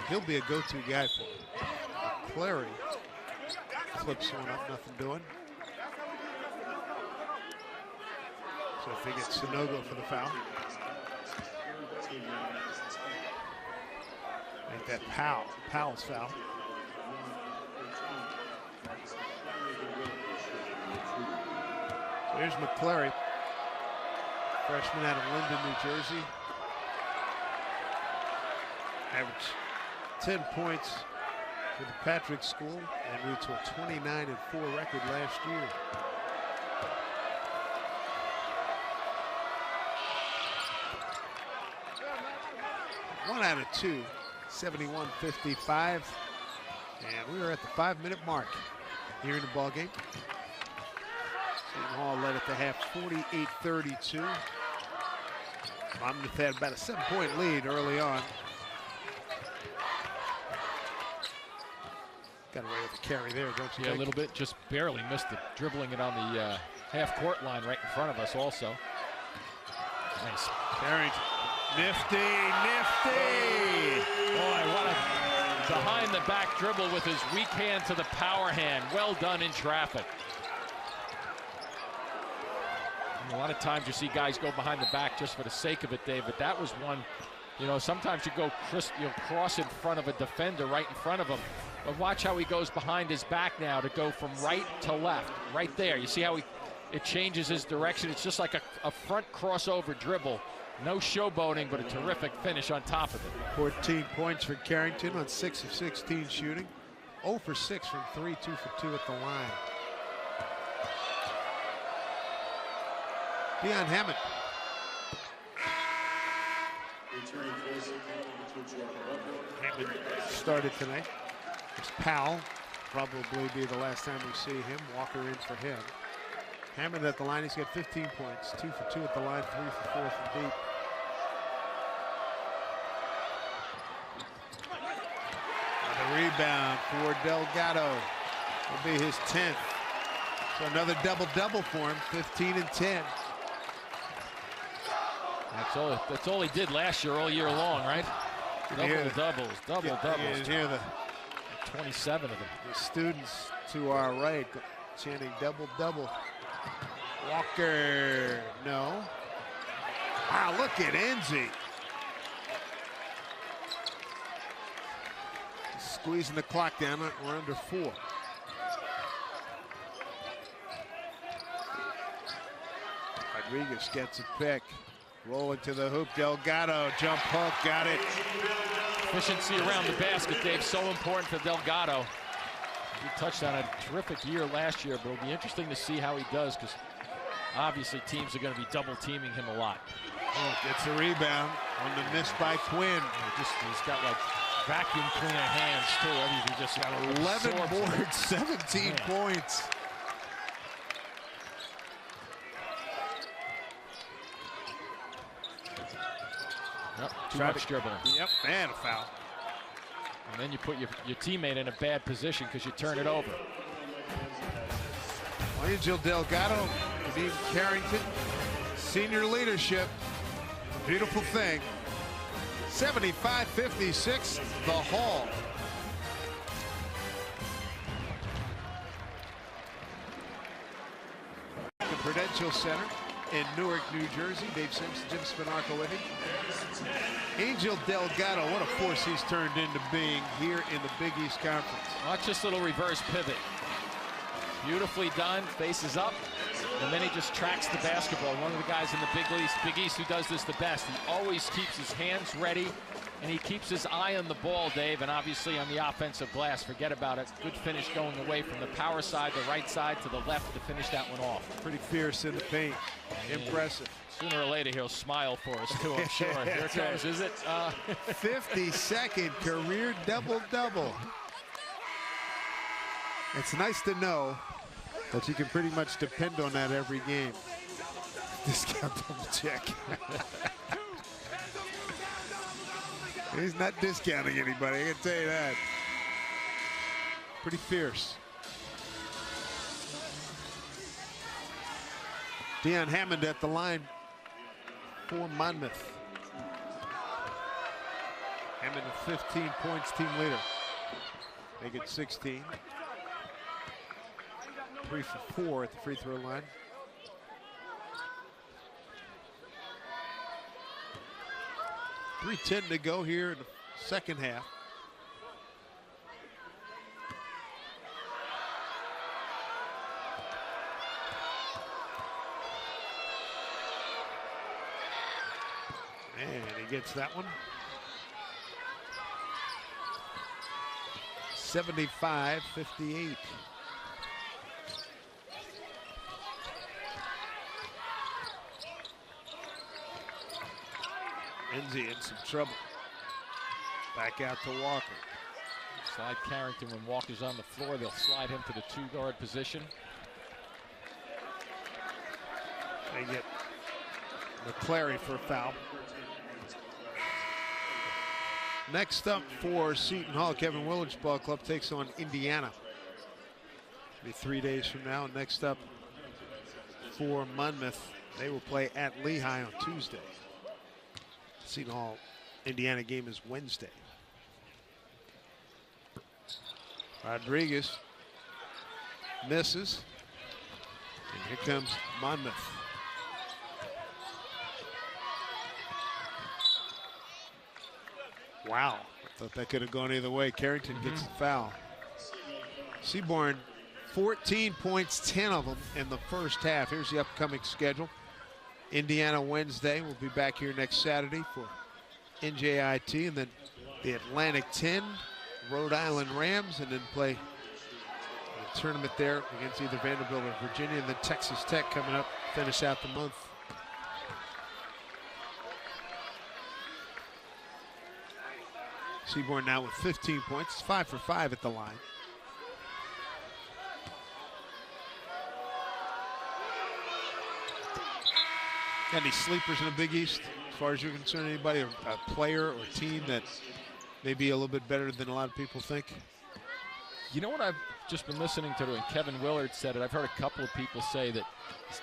C: he'll be a go-to guy for him. Clary flips one up, nothing doing. So if he gets Sonogo for the foul. Make that Powell's foul. So here's McClary, freshman out of Linden, New Jersey. Average 10 points for the Patrick School and moved to a 29-4 record last year. One out of two, 71-55. And we are at the 5-minute mark here in the ball game. Seton Hall led at the half 48-32. Monmouth had about a 7-point lead early on. Got away with the carry there, don't you?
B: Yeah, a little bit, just barely missed it, dribbling it on the half-court line right in front of us also. Nice.
C: Carrington, nifty.
B: Boy, what a behind-the-back dribble with his weak hand to the power hand. Well done in traffic. And a lot of times you see guys go behind the back just for the sake of it, Dave, but that was one, you know, sometimes you go cross in front of a defender right in front of him. But watch how he goes behind his back now to go from right to left. Right there. You see how it changes his direction. It's just like a front crossover dribble. No showboating, but a terrific finish on top of it.
C: 14 points for Carrington on 6 of 16 shooting. 0 for 6 from 3, 2 for 2 at the line. Deion Hammond. Hammond started tonight. It's Powell. Probably be the last time we see him. Walker in for him. Hammond at the line. He's got 15 points. 2 for 2 at the line. 3 for 4 from deep. The rebound for Delgado will be his 10th. So another double-double for him. 15 and 10.
B: That's all he did last year, all year long, right? Double doubles.
C: Here the
B: 27 of them.
C: The students to our right chanting double. Walker, no. Wow, look at Enzi. Squeezing the clock down. We're under 4. Rodriguez gets a pick. Rolling to the hoop. Delgado, jump hook, got it.
B: Efficiency around the basket, Dave, so important for Delgado. He touched on a terrific year last year, but it'll be interesting to see how he does, because obviously teams are going to be double teaming him a lot.
C: Oh, gets a rebound on the miss by Quinn.
B: He's got like vacuum cleaner hands too. He just got
C: 11 boards, 17 points.
B: Yep, too much dribbling.
C: Yep, and a foul.
B: And then you put your teammate in a bad position because you turn it over.
C: Angel Delgado, Kadeem Carrington, senior leadership. Beautiful thing. 75-56, the Hall. The Prudential Center in Newark, New Jersey. Dave Simpson, Jim Spinarco with him. Angel Delgado, what a force he's turned into being here in the Big East Conference.
B: Watch this little reverse pivot. Beautifully done, faces up, and then he just tracks the basketball. One of the guys in the Big East who does this the best. He always keeps his hands ready, and he keeps his eye on the ball, Dave, and obviously on the offensive glass. Forget about it. Good finish going away from the power side, the right side to the left to finish that one off.
C: Pretty fierce in the paint. Impressive.
B: Sooner or later, he'll smile for us, too, I'm sure. Here it comes, is it?
C: 52nd career double-double. It's nice to know that you can pretty much depend on that every game. Discount double check. He's not discounting anybody, I can tell you that. Pretty fierce. Deion Hammond at the line for Monmouth. Hammond, a 15 points team leader. Make it 16. 3 for 4 at the free throw line. .310 to go here in the second half. And he gets that one. 75-58. Enzi in some trouble. Back out to Walker.
B: Slide Carrington when Walker's on the floor. They'll slide him to the 2-guard position.
C: They get McClary for a foul. Next up for Seton Hall, Kevin Willard's ball club takes on Indiana. It'll be 3 days from now. Next up for Monmouth, they will play at Lehigh on Tuesday. Seton Hall, Indiana game is Wednesday. Rodriguez misses. And here comes Monmouth. Wow, I thought that could have gone either way. Carrington gets the foul. Seaborn, 14 points, 10 of them in the first half. Here's the upcoming schedule. Indiana Wednesday. We'll be back here next Saturday for NJIT, and then the Atlantic 10, Rhode Island Rams, and then play a tournament there against either Vanderbilt or Virginia, and then Texas Tech coming up, finish out the month. Seaborn now with 15 points, 5 for 5 at the line. Any sleepers in the Big East, as far as you're concerned? Anybody, a player or team that may be a little bit better than a lot of people think?
B: You know what I've just been listening to, and Kevin Willard said it. I've heard a couple of people say that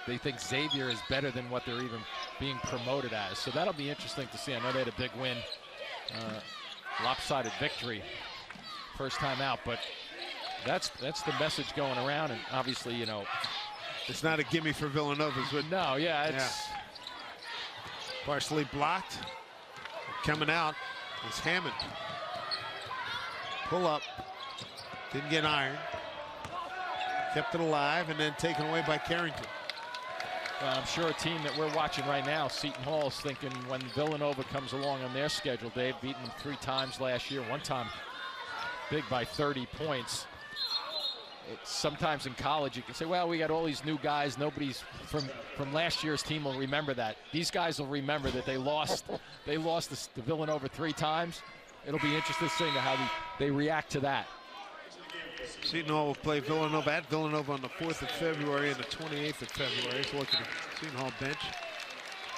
B: they think Xavier is better than what they're even being promoted as. So that'll be interesting to see. I know they had a big win, lopsided victory, first time out, but that's the message going around. And obviously, you know,
C: it's not a gimme for Villanova, is it?
B: No, yeah, it's.
C: Yeah. Partially blocked. Coming out is Hammond. Pull up. Didn't get iron. Kept it alive and then taken away by Carrington.
B: Well, I'm sure a team that we're watching right now, Seton Hall, is thinking when Villanova comes along on their schedule, they've beaten them 3 times last year. One time big by 30 points. Sometimes in college you can say, well, we got all these new guys. Nobody's from last year's team will remember that. These guys will remember that they lost to Villanova 3 times. It'll be interesting to see how they react to that.
C: Seton Hall will play Villanova at Villanova on the 4th of February and the 28th of February. So look at the Seton Hall bench.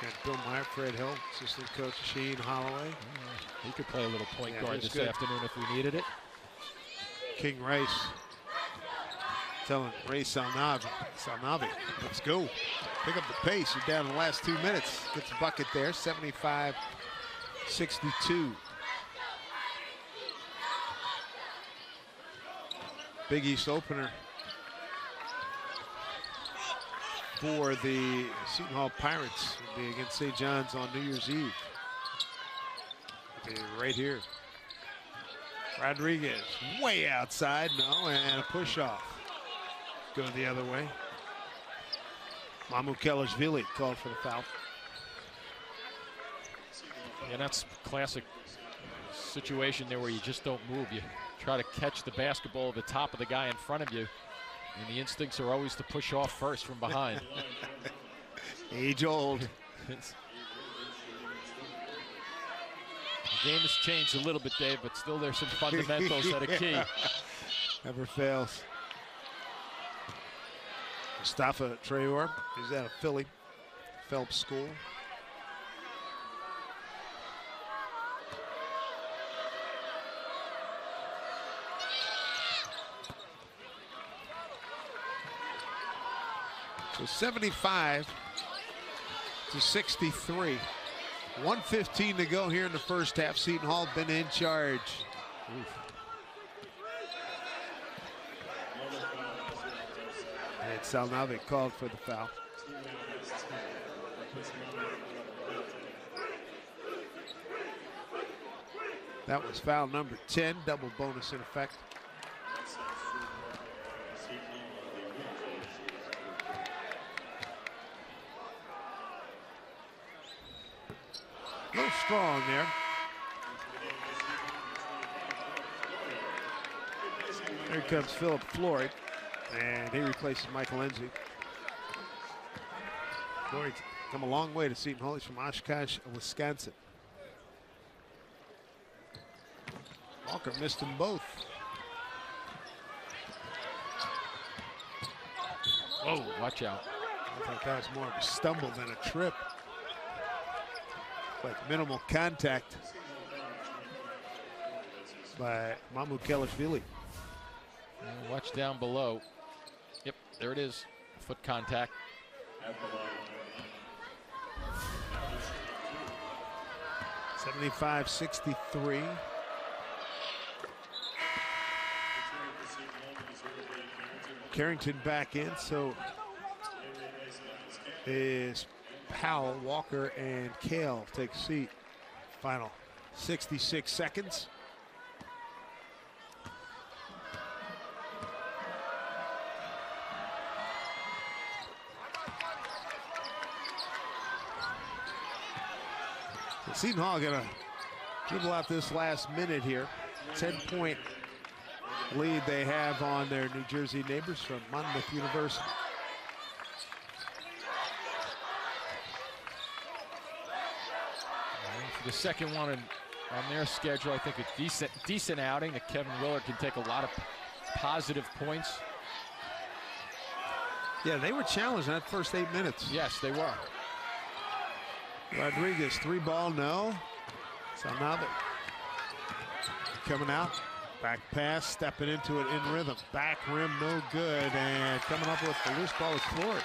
C: Got Bill Meyer, Fred Hill, assistant coach Sheen Holloway.
B: He could play a little point guard this afternoon if we needed it.
C: King Rice telling Ray Salnavi, let's go. Pick up the pace. You're down in the last 2 minutes. Gets a bucket there, 75-62. Big East opener for the Seton Hall Pirates will be against St. John's on New Year's Eve. It'll be right here. Rodriguez way outside, no, and a push off. Go the other way. Mamu Kellershvili called for the foul.
B: Yeah, that's classic situation there where you just don't move. You try to catch the basketball at the top of the guy in front of you, and the instincts are always to push off first from behind.
C: Age old.
B: The game has changed a little bit, Dave, but still there's some fundamentals that are key.
C: Never fails. Mustafa Traore, he's out of Philly, Phelps School. So 75-63. 1:15 to go here in the first half. Seton Hall been in charge.
B: Oof.
C: And Salnave called for the foul. That was foul number 10, double bonus in effect. A little strong there. Here comes Philip Floyd, and he replaces Michael Enzi. Floyd's come a long way to Seton Hall. He's from Oshkosh, Wisconsin. Walker missed them both.
B: Whoa, watch out.
C: I think that was more of a stumble than a trip. But minimal contact by Mamukelashvili.
B: Watch down below. Yep, there it is. Foot contact.
C: 75-63. Carrington back in, so is Powell, Walker, and Kale take a seat. Final 66 seconds. So Seton Hall gonna dribble out this last minute here. 10-point lead they have on their New Jersey neighbors from Monmouth University.
B: For the second one on their schedule, I think a decent outing that Kevin Willard can take a lot of positive points.
C: Yeah, they were challenged in that first 8 minutes.
B: Yes, they were.
C: Rodriguez, 3-ball, no. Salnave coming out. Back pass, stepping into it in rhythm. Back rim, no good. And coming up with the loose ball is Floyd.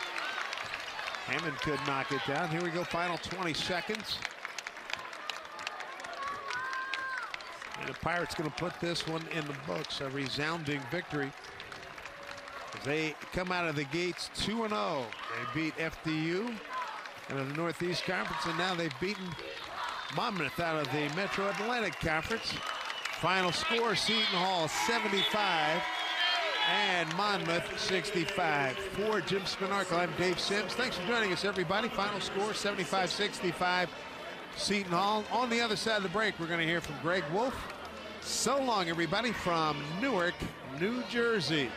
C: Hammond could knock it down. Here we go, final 20 seconds. And the Pirates going to put this one in the books. A resounding victory. They come out of the gates 2-0. They beat FDU out of the Northeast Conference, and now they've beaten Monmouth out of the Metro Atlantic Conference. Final score, Seton Hall 75 and Monmouth 65. For Jim Spinarkle, I'm Dave Sims. Thanks for joining us, everybody. Final score, 75-65, Seton Hall. On the other side of the break, we're going to hear from Greg Wolf. So long, everybody, from Newark, New Jersey.